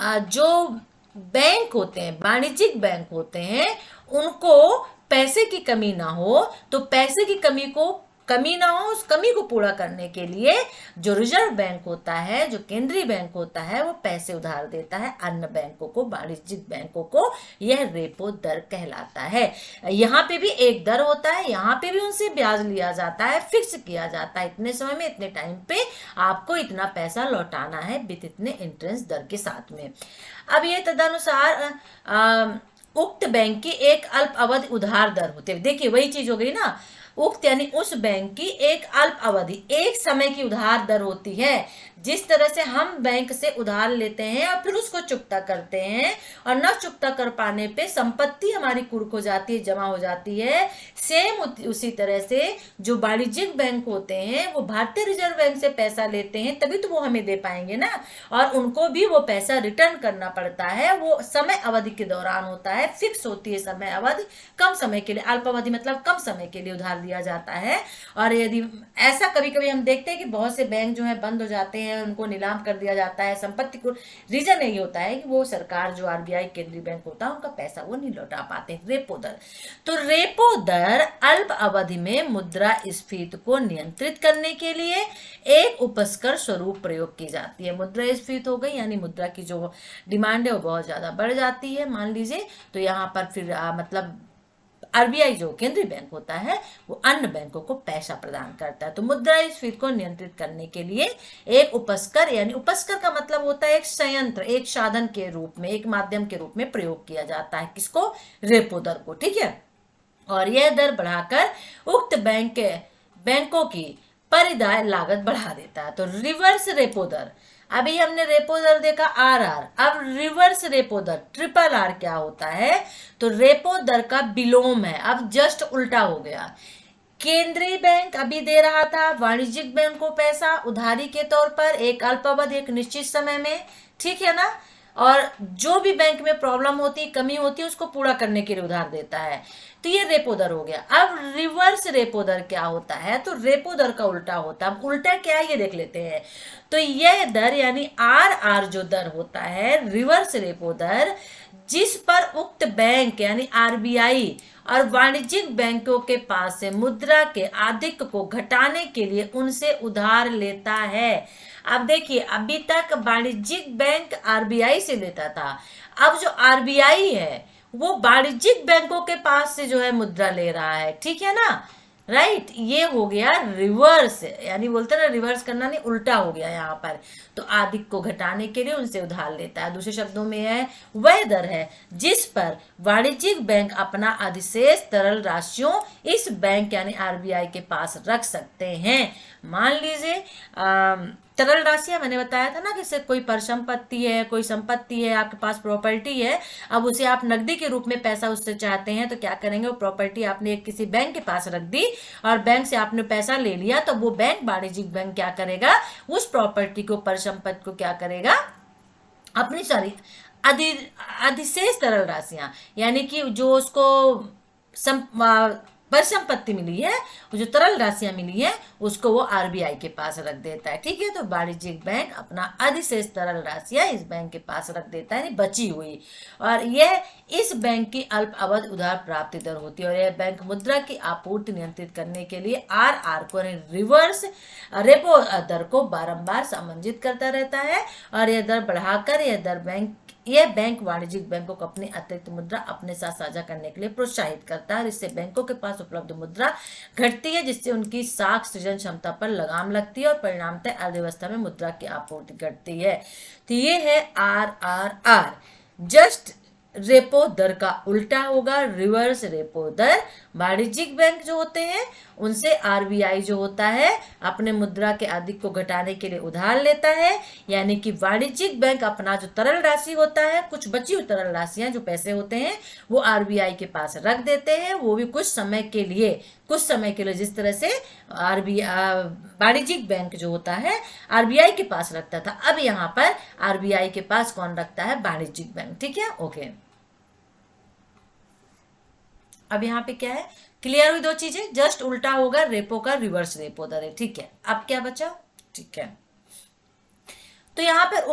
S1: जो बैंक होते हैं, वाणिज्यिक बैंक होते हैं, उनको पैसे की कमी ना हो, तो पैसे की कमी ना हो, उस कमी को पूरा करने के लिए जो रिजर्व बैंक होता है, जो केंद्रीय बैंक होता है, वो पैसे उधार देता है अन्य बैंकों को, वाणिज्यिक बैंकों को। यह रेपो दर कहलाता है। यहाँ पे भी एक दर होता है, यहाँ पे भी उनसे ब्याज लिया जाता है, फिक्स किया जाता है, इतने समय में इतने टाइम पे आपको इतना पैसा लौटाना है विद इतने इंटरेस्ट दर के साथ में। अब ये तदनुसार उक्त बैंक की एक अल्प अवधि उधार दर होती है। देखिए वही चीज हो गई ना, उक्त यानी उस बैंक की एक अल्प अवधि, एक समय की उधार दर होती है। जिस तरह से हम बैंक से उधार लेते हैं और फिर उसको चुकता करते हैं और न चुकता कर पाने पे संपत्ति हमारी कुर्क हो जाती है, जमा हो जाती है, सेम उसी तरह से जो वाणिज्यिक बैंक होते हैं वो भारतीय रिजर्व बैंक से पैसा लेते हैं, तभी तो वो हमें दे पाएंगे ना, और उनको भी वो पैसा रिटर्न करना पड़ता है। वो समय अवधि के दौरान होता है, फिक्स होती है समय अवधि, कम समय के लिए, अल्प अवधि मतलब कम समय के लिए उधार दिया जाता है। और यदि ऐसा कभी कभी हम देखते हैं कि बहुत से बैंक जो है बंद हो जाते हैं, उनको नीलाम कर दिया जाता है संपत्ति को, रीजन यही होता है कि वो सरकार जो आरबीआई केंद्रीय बैंक होता है उनका पैसा वो नहीं लौटा पाते। रेपो दर, तो रेपो दर अल्प अवधि में मुद्रास्फीति को नियंत्रित करने के लिए एक उपस्कर स्वरूप प्रयोग की जाती है। मुद्रास्फीति हो गई यानी मुद्रा की जो डिमांड है वो बहुत ज्यादा बढ़ जाती है मान लीजिए, तो यहाँ पर फिर मतलब आरबीआई जो केंद्रीय बैंक होता है वो अन्य बैंकों को पैसा प्रदान करता है। तो मुद्रास्फीति को नियंत्रित करने के लिए एक उपस्कर, यानी उपस्कर का मतलब होता है एक संयंत्र, एक साधन के रूप में, एक माध्यम के रूप में प्रयोग किया जाता है, किसको, रेपो दर को, ठीक है। और यह दर बढ़ाकर उक्त बैंकों की परिदाय लागत बढ़ा देता है। तो रिवर्स रेपो दर, अभी हमने रेपो दर देखा आरआर, अब रिवर्स रेपो दर ट्रिपल आर क्या होता है, तो रेपो दर का विलोम है, अब जस्ट उल्टा हो गया। केंद्रीय बैंक अभी दे रहा था वाणिज्यिक बैंक को पैसा उधारी के तौर पर एक अल्पावधि एक निश्चित समय में, ठीक है ना, और जो भी बैंक में प्रॉब्लम होती, कमी होती है, उसको पूरा करने के लिए उधार देता है। तो ये रेपो दर हो गया। अब रिवर्स रेपो दर क्या होता है, तो रेपो दर का उल्टा होता है। अब उल्टा क्या है ये देख लेते हैं। तो यह दर यानी आर जो दर होता है, रिवर्स रेपो दर, जिस पर उक्त बैंक यानी आरबीआई और वाणिज्यिक बैंकों के पास से मुद्रा के आधिक्य को घटाने के लिए उनसे उधार लेता है। अब देखिए, अभी तक वाणिज्यिक बैंक आरबीआई से लेता था, अब जो आरबीआई है वो वाणिज्यिक बैंकों के पास से जो है मुद्रा ले रहा है, ठीक है ना, राइट। ये हो गया रिवर्स, यानी बोलते ना रिवर्स करना, नहीं उल्टा हो गया यहाँ पर। तो आधिक्य को घटाने के लिए उनसे उधार लेता है। दूसरे शब्दों में है वह दर है जिस पर वाणिज्यिक बैंक अपना अधिशेष तरल राशियों इस बैंक यानी आरबीआई के पास रख सकते हैं। मान लीजिए तरल राशियां मैंने बताया था ना, जैसे कोई परिसंपत्ति है, कोई संपत्ति है, आपके पास प्रॉपर्टी है, अब उसे आप नकदी के रूप में पैसा उससे चाहते हैं तो क्या करेंगे, वो प्रॉपर्टी आपने किसी बैंक के पास रख दी और बैंक से आपने पैसा ले लिया, तो वो बैंक, वाणिज्यिक बैंक क्या करेगा, उस प्रॉपर्टी को, परिसंपत्ति को क्या करेगा, अपनी सॉरी अधि अधिशेष तरल राशियां, यानी कि जो उसको परिसंपत्ति मिली है, वो जो तरल राशियां मिली है, उसको वो आरबीआई के पास रख देता है। ठीक है, तो वाणिज्यिक बैंक अपना अधिशेष तरल राशियां इस बैंक के पास रख देता है, बची हुई, और यह इस बैंक की अल्प अवधि उधार प्राप्ति दर होती है। और यह बैंक मुद्रा की आपूर्ति नियंत्रित करने के लिए आर को, रिवर्स रेपो दर को बारंबार समायोजित करता रहता है, और यह दर बढ़ाकर यह बैंक वाणिज्यिक बैंकों को अपनी अतिरिक्त मुद्रा अपने साथ साझा करने के लिए प्रोत्साहित करता है, और इससे बैंकों के पास उपलब्ध मुद्रा घटती है, जिससे उनकी साख सृजन क्षमता पर लगाम लगती है और परिणामतः अर्थव्यवस्था में मुद्रा की आपूर्ति घटती है। तो ये है आर, जस्ट रेपो दर का उल्टा होगा, रिवर्स रेपो दर। वाणिज्यिक बैंक जो होते हैं उनसे आरबीआई जो होता है अपने मुद्रा के अधिक को घटाने के लिए उधार लेता है, यानी कि वाणिज्यिक बैंक अपना जो तरल राशि होता है, कुछ बची हुई तरल राशियां, जो पैसे होते हैं, वो आरबीआई के पास रख देते हैं, वो भी कुछ समय के लिए, जिस तरह से वाणिज्यिक बैंक जो होता है आरबीआई के पास रखता था, अब यहाँ पर आरबीआई के पास कौन रखता है, वाणिज्यिक बैंक। ठीक है, ओके। अब यहाँ पे क्या है, क्लियर हुई दो चीजें, जस्ट उल्टा होगा रेपो का, रिवर्स रेपो दर है। ठीक है, अब क्या बचा, ठीक है, तो यहाँ पर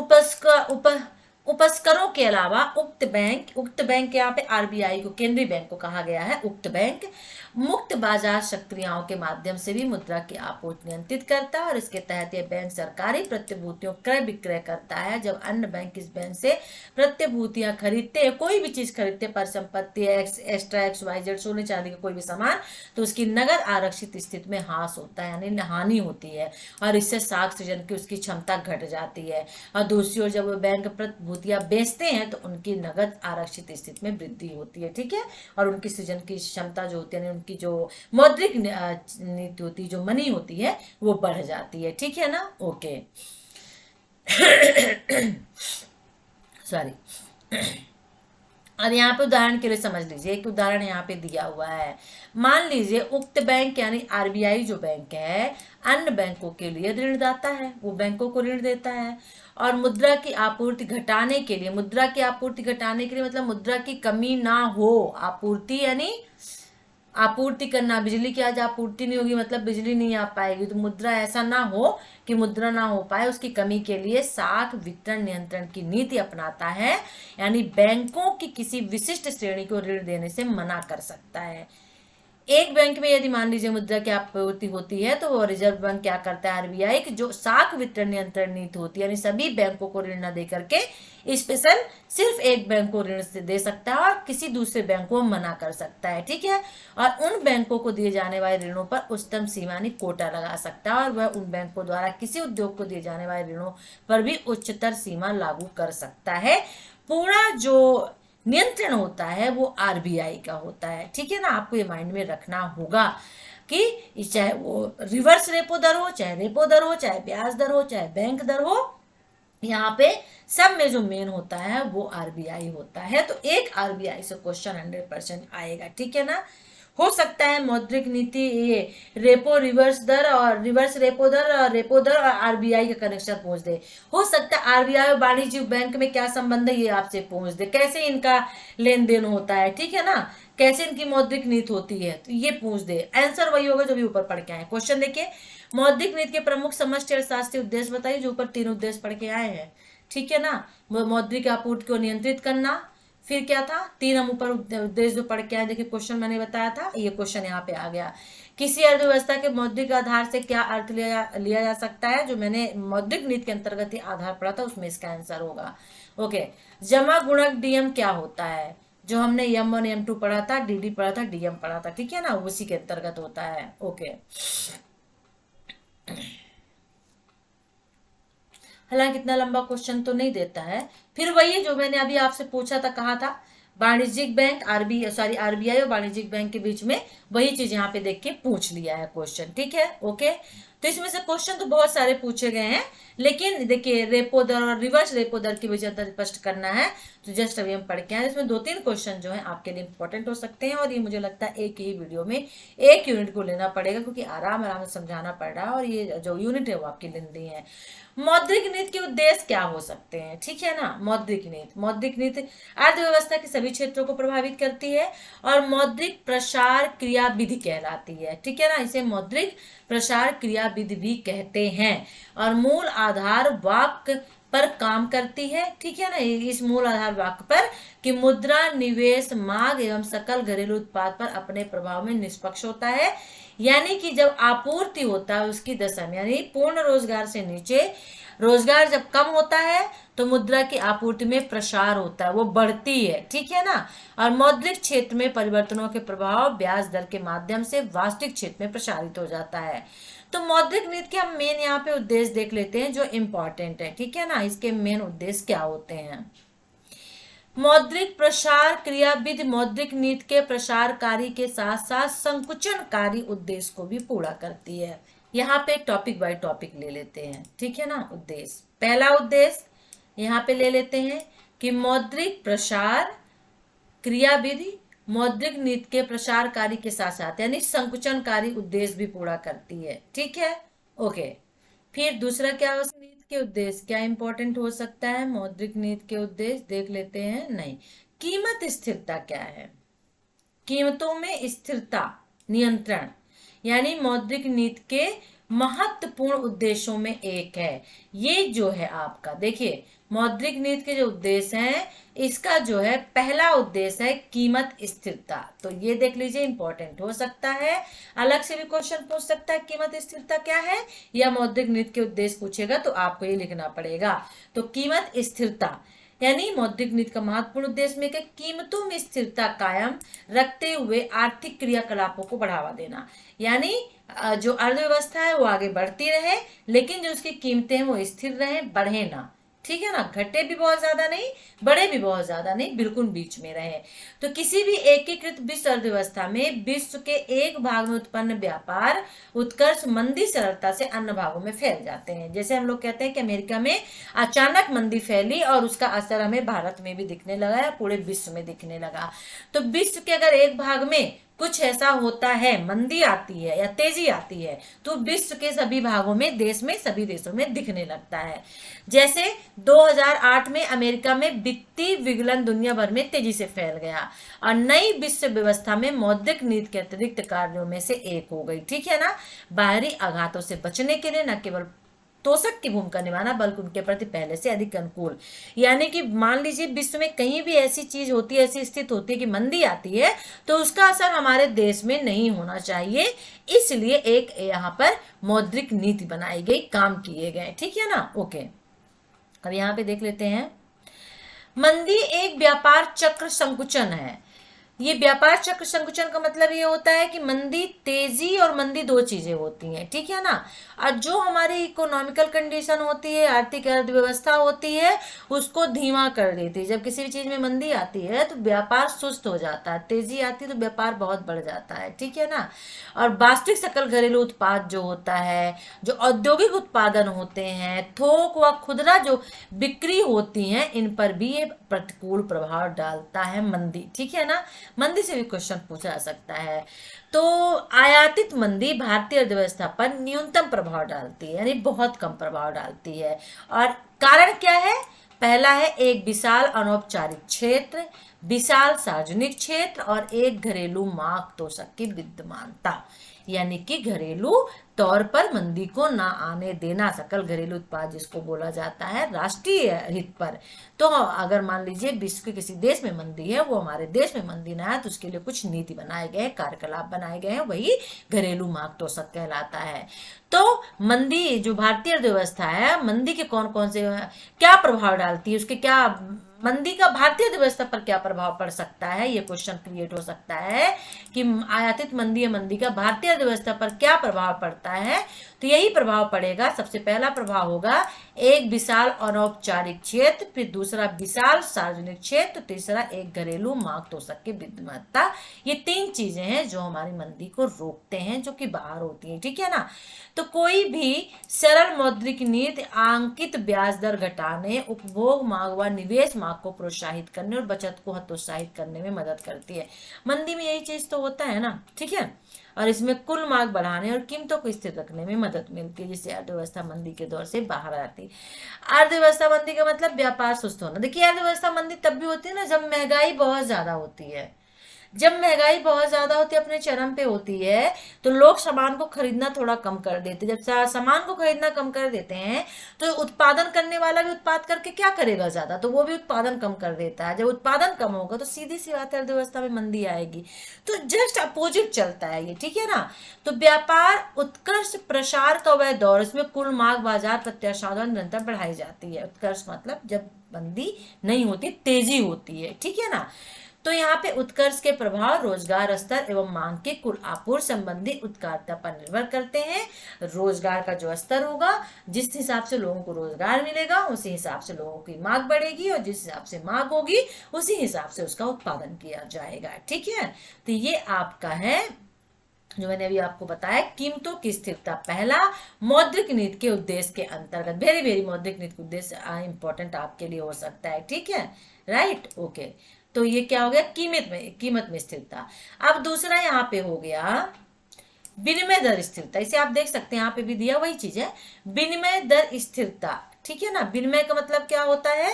S1: उपस्करों के अलावा उक्त बैंक यहाँ पे आरबीआई को, केंद्रीय बैंक को कहा गया है, उक्त बैंक मुक्त बाजार सक्रियाओं के माध्यम से भी मुद्रा की आपूर्ति नियंत्रित करता है, और इसके तहत यह बैंक सरकारी प्रतिभूतियों क्रय विक्रय करता है। जब अन्य बैंक इस बैंक से प्रतिभूतियां खरीदते हैं, कोई भी चीज खरीदते हैं, परिसंपत्ति, एक्स्ट्रा XYZ, सोने चांदी का कोई भी सामान, तो उसकी नगद आरक्षित स्थिति में हास होता है, यानी हानि होती है, और इससे साख सृजन की उसकी क्षमता घट जाती है। और दूसरी ओर जब वो बैंक प्रतिभूतियां बेचते हैं तो उनकी नगद आरक्षित स्थिति में वृद्धि होती है। ठीक है, और उनकी सृजन की क्षमता जो होती है, उनकी जो मौद्रिक नीति होती है, जो मनी होती है, वो बढ़ जाती है। ठीक है ना, ओके। सॉरी। अब यहाँ पे उदाहरण के लिए समझ लीजिए, एक उदाहरण यहाँ पे दिया हुआ है। मान लीजिए उक्त बैंक यानी आरबीआई जो बैंक है, अन्य बैंकों के लिए ऋणदाता है, वो बैंकों को ऋण देता है, और मुद्रा की आपूर्ति घटाने के लिए, मतलब मुद्रा की कमी ना हो, आपूर्ति यानी आपूर्ति करना, बिजली की आज आपूर्ति नहीं होगी मतलब बिजली नहीं आ पाएगी, तो मुद्रा ऐसा ना हो कि मुद्रा ना हो पाए, उसकी कमी के लिए साख वितरण नियंत्रण की नीति अपनाता है, यानी बैंकों की किसी विशिष्ट श्रेणी को ऋण देने से मना कर सकता है। एक बैंक में यदि मान लीजिए मुद्रा की आपूर्ति होती है, तो रिजर्व बैंक क्या करता है, आरबीआई की जो साख वितरण नियंत्रण नीति होती है, यानी सभी बैंकों को ऋण न दे करके स्पेशल सिर्फ एक बैंक को ऋण से दे सकता है और किसी दूसरे बैंक को मना कर सकता है। ठीक है, और उन बैंकों को दिए जाने वाले ऋणों पर उच्चतम सीमा कोटा लगा सकता है, और वह उन बैंकों द्वारा किसी उद्योग को दिए जाने वाले ऋणों पर भी उच्चतर सीमा लागू कर सकता है। पूरा जो नियंत्रण होता है वो आरबीआई का होता है। ठीक है ना, आपको ये माइंड में रखना होगा कि चाहे वो रिवर्स रेपो दर हो, चाहे रेपो दर हो, चाहे ब्याज दर हो, चाहे बैंक दर हो, यहाँ पे सब में जो मेन होता है वो आरबीआई होता है। तो एक आरबीआई से क्वेश्चन 100% आएगा। ठीक है ना, हो सकता है मौद्रिक नीति, ये रेपो रिवर्स दर और रिवर्स रेपो दर और आरबीआई का कनेक्शन पूछ दे। हो सकता है आरबीआई और वाणिज्यिक बैंक में क्या संबंध है ये आपसे पूछ दे, कैसे इनका लेन देन होता है। ठीक है ना, कैसे इनकी मौद्रिक नीति होती है, तो ये पूछ दे। आंसर वही होगा जो भी ऊपर पढ़ के आए। क्वेश्चन देखिए, मौद्रिक नीति के प्रमुख समष्टि अर्थशास्त्रीय उद्देश्य बताइए, जो ऊपर 3 उद्देश्य पढ़ के आए हैं। ठीक है ना, मौद्रिक आपूर्ति को नियंत्रित करना, फिर क्या था, 3 हम ऊपर उद्देश्य जो पढ़ के आए। देखिए क्वेश्चन मैंने बताया था, ये क्वेश्चन यहाँ पे आ गया। किसी अर्थव्यवस्था के मौद्रिक आधार से क्या अर्थ लिया जा सकता है, जो मैंने मौद्रिक नीति के अंतर्गत ही आधार पढ़ा था, उसमें इसका आंसर होगा। ओके, जमा गुणक डीएम क्या होता है, जो हमने M1 M2 पढ़ा था, DD पढ़ा था, DM पढ़ा था। ठीक है ना, उसी के अंतर्गत होता है। ओके, हालांकि इतना लंबा क्वेश्चन तो नहीं देता है, फिर वही जो मैंने अभी आपसे पूछा था, कहा था वाणिज्यिक बैंक आरबीआई और वाणिज्यिक बैंक के बीच में, वही चीज यहाँ पे देख के पूछ लिया है क्वेश्चन। ठीक है, ओके। तो इसमें से क्वेश्चन तो बहुत सारे पूछे गए हैं, लेकिन देखिए रेपो दर और रिवर्स रेपो दर की वजह से स्पष्ट करना है, तो जस्ट अभी हम पढ़ के आए। इसमें 2-3 क्वेश्चन जो है आपके लिए इंपॉर्टेंट हो सकते हैं, और ये मुझे लगता है एक ही वीडियो में एक यूनिट को लेना पड़ेगा, क्योंकि आराम आराम से समझाना पड़ रहा है, और ये जो यूनिट है वो आपकी लेंदी है। मौद्रिक नीति के उद्देश्य क्या हो सकते हैं, ठीक है ना। मौद्रिक नीति अर्थव्यवस्था के सभी क्षेत्रों को प्रभावित करती है, और मौद्रिक प्रसार क्रियाविधि कहलाती है, ठीक है ना। इसे मौद्रिक प्रसार क्रियाविधि भी कहते हैं, और मूल आधार वाक्य पर काम करती है, ठीक है ना। इस मूल आधार वाक्य पर कि मुद्रा निवेश मांग एवं सकल घरेलू उत्पाद पर अपने प्रभाव में निष्पक्ष होता है, यानी कि जब आपूर्ति होता है उसकी दशा में, यानी पूर्ण रोजगार से नीचे रोजगार जब कम होता है तो मुद्रा की आपूर्ति में प्रसार होता है, वो बढ़ती है, ठीक है ना। और मौद्रिक क्षेत्र में परिवर्तनों के प्रभाव ब्याज दर के माध्यम से वास्तविक क्षेत्र में प्रसारित हो जाता है। तो मौद्रिक नीति के हम मेन यहाँ पे उद्देश्य देख लेते हैं जो इम्पोर्टेंट है, ठीक है ना। इसके मेन उद्देश्य क्या होते हैं। मौद्रिक प्रसार क्रियाविधि मौद्रिक नीति के प्रसारकारी के साथ साथ संकुचनकारी उद्देश्य को भी पूरा करती है। यहाँ पे टॉपिक बाय टॉपिक ले लेते हैं, ठीक है ना। उद्देश्य, पहला उद्देश्य यहाँ पे ले लेते हैं कि मौद्रिक प्रसार क्रियाविधि मौद्रिक नीति के प्रसारकारी के साथ साथ यानी संकुचनकारी उद्देश्य भी पूरा करती है, ठीक है, ओके। फिर दूसरा क्या हो नीति के उद्देश्य, क्या इंपॉर्टेंट हो सकता है मौद्रिक नीति के उद्देश्य, देख लेते हैं। नहीं, कीमत स्थिरता क्या है, कीमतों में स्थिरता नियंत्रण, यानी मौद्रिक नीति के महत्वपूर्ण उद्देश्यों में एक है। ये जो है आपका देखिए मौद्रिक नीति के जो उद्देश्य हैं, इसका जो है पहला उद्देश्य है कीमत स्थिरता, तो ये देख लीजिए इंपॉर्टेंट हो सकता है। अलग से भी क्वेश्चन पूछ सकता है कीमत स्थिरता क्या है, या मौद्रिक नीति के उद्देश्य पूछेगा तो आपको ये लिखना पड़ेगा। तो कीमत स्थिरता यानी मौद्रिक नीति का महत्वपूर्ण उद्देश्य में कीमतों में स्थिरता कायम रखते हुए आर्थिक क्रियाकलापों को बढ़ावा देना, यानी जो अर्थव्यवस्था है वो आगे बढ़ती रहे, लेकिन जो उसकी कीमतें हैं वो स्थिर रहे, बढ़े ना, ठीक है ना। घटे भी बहुत ज्यादा नहीं, बढ़े भी बहुत ज्यादा नहीं, बिल्कुल बीच में रहे। तो किसी भी एकीकृत विश्व अर्थव्यवस्था में विश्व के एक भाग में उत्पन्न व्यापार उत्कर्ष मंदी सरलता से अन्य भागों में फैल जाते हैं। जैसे हम लोग कहते हैं कि अमेरिका में अचानक मंदी फैली और उसका असर हमें भारत में भी दिखने लगा या पूरे विश्व में दिखने लगा। तो विश्व के अगर एक भाग में कुछ ऐसा होता है, मंदी आती है या तेजी आती है, तो विश्व के सभी भागों में देश में सभी देशों में दिखने लगता है। जैसे 2008 में अमेरिका में वित्तीय विगलन दुनिया भर में तेजी से फैल गया और नई विश्व व्यवस्था में मौद्रिक नीति के अतिरिक्त कार्यों में से एक हो गई, ठीक है ना। बाहरी आघातों से बचने के लिए न केवल तोषक की भूमिका निभाना बल्कि उनके प्रति पहले से अधिक अनुकूल, यानी कि मान लीजिए विश्व में कहीं भी ऐसी चीज होती है, ऐसी स्थिति होती है कि मंदी आती है, तो उसका असर हमारे देश में नहीं होना चाहिए, इसलिए एक यहाँ पर मौद्रिक नीति बनाई गई, काम किए गए, ठीक है ना, ओके। अब यहाँ पे देख लेते हैं, मंदी एक व्यापार चक्र संकुचन है। ये व्यापार चक्र संकुचन का मतलब ये होता है कि मंदी, तेजी और मंदी दो चीजें होती हैं, ठीक है ना। और जो हमारी इकोनॉमिकल कंडीशन होती है, आर्थिक अर्थव्यवस्था होती है, उसको धीमा कर देती है। जब किसी भी चीज में मंदी आती है तो व्यापार सुस्त हो जाता है, तेजी आती है तो व्यापार बहुत बढ़ जाता है, ठीक है ना। और वास्तविक सकल घरेलू उत्पाद जो होता है, जो औद्योगिक उत्पादन होते हैं, थोक व खुदरा जो बिक्री होती हैं, इन पर भी ये प्रतिकूल प्रभाव डालता है मंदी, ठीक है ना। मंदी से भी क्वेश्चन पूछा जा सकता है। तो आयातित मंदी भारतीय अर्थव्यवस्था पर न्यूनतम प्रभाव डालती है, यानी बहुत कम प्रभाव डालती है। और कारण क्या है, पहला है एक विशाल अनौपचारिक क्षेत्र, विशाल सार्वजनिक क्षेत्र और एक घरेलू मांग तोषक की विद्यमानता, यानी कि घरेलू तौर पर मंदी को ना आने देना, सकल घरेलू उत्पाद जिसको बोला जाता है राष्ट्रीय हित पर। तो अगर मान लीजिए विश्व के किसी देश में मंदी है, वो हमारे देश में मंदी ना है, तो उसके लिए कुछ नीति बनाए गए, कार्यकलाप बनाए गए हैं, वही घरेलू मांग तोषक कहलाता है। तो मंदी जो भारतीय अर्थव्यवस्था है, मंदी के कौन कौन से क्या प्रभाव डालती है, उसके क्या मंदी का भारतीय अर्थव्यवस्था पर क्या प्रभाव पड़ सकता है, ये क्वेश्चन क्रिएट हो सकता है कि आयातित मंदी या मंदी का भारतीय अर्थव्यवस्था पर क्या प्रभाव पड़ता है। तो यही प्रभाव पड़ेगा। सबसे पहला प्रभाव होगा एक विशाल अनौपचारिक क्षेत्र, फिर दूसरा विशाल सार्वजनिक क्षेत्र, तीसरा एक घरेलू मांग तोषक की विद्यमानता। ये 3 चीजें हैं जो हमारी मंदी को रोकते हैं, जो कि बाहर होती है, ठीक है ना। तो कोई भी सरल मौद्रिक नीति आंकित ब्याज दर घटाने, उपभोग मांग व निवेश मांग को प्रोत्साहित करने और बचत को हतोत्साहित करने में मदद करती है। मंदी में यही चीज तो होता है ना, ठीक है। और इसमें कुल मांग बढ़ाने और कीमतों को स्थिर रखने में मदद मिलती है, जिससे अर्थव्यवस्था मंदी के दौर से बाहर आती है। अर्थव्यवस्था मंदी का मतलब व्यापार सुस्त होना। देखिए, अर्थव्यवस्था मंदी तब भी होती है ना जब महंगाई बहुत ज्यादा होती है। जब महंगाई बहुत ज्यादा होती है, अपने चरम पे होती है, तो लोग सामान को खरीदना थोड़ा कम कर देते हैं। जब सामान को खरीदना कम कर देते हैं तो उत्पादन करने वाला भी उत्पाद करके क्या करेगा ज्यादा, तो वो भी उत्पादन कम कर देता है। जब उत्पादन कम होगा तो सीधी सी बात है अर्थव्यवस्था में मंदी आएगी। तो जस्ट अपोजिट चलता है ये, ठीक है ना। तो व्यापार उत्कर्ष प्रसार का वह दौर, इसमें कुल मांग बाजार प्रत्याशा निरंतर बढ़ाई जाती है। उत्कर्ष मतलब जब मंदी नहीं होती, तेजी होती है, ठीक है ना। तो यहाँ पे उत्कर्ष के प्रभाव रोजगार स्तर एवं मांग के कुल आपूर्ति संबंधी उत्पादकता पर निर्भर करते हैं। रोजगार का जो स्तर होगा, जिस हिसाब से लोगों को रोजगार मिलेगा उसी हिसाब से लोगों की मांग बढ़ेगी, और जिस हिसाब से मांग होगी उसी हिसाब से उसका उत्पादन किया जाएगा, ठीक है। तो ये आपका है जो मैंने अभी आपको बताया, कीमतों की स्थिरता। पहला, मौद्रिक नीति के उद्देश्य के अंतर्गत। वेरी वेरी मौद्रिक नीति का उद्देश्य इंपॉर्टेंट आपके लिए हो सकता है, ठीक है, राइट, ओके। तो ये क्या हो गया, कीमत में स्थिरता। अब दूसरा यहाँ पे हो गया विनिमय दर स्थिरता। इसे आप देख सकते हैं, यहाँ पे भी दिया वही चीज है, विनिमय दर स्थिरता, ठीक है ना। विनिमय का मतलब क्या होता है,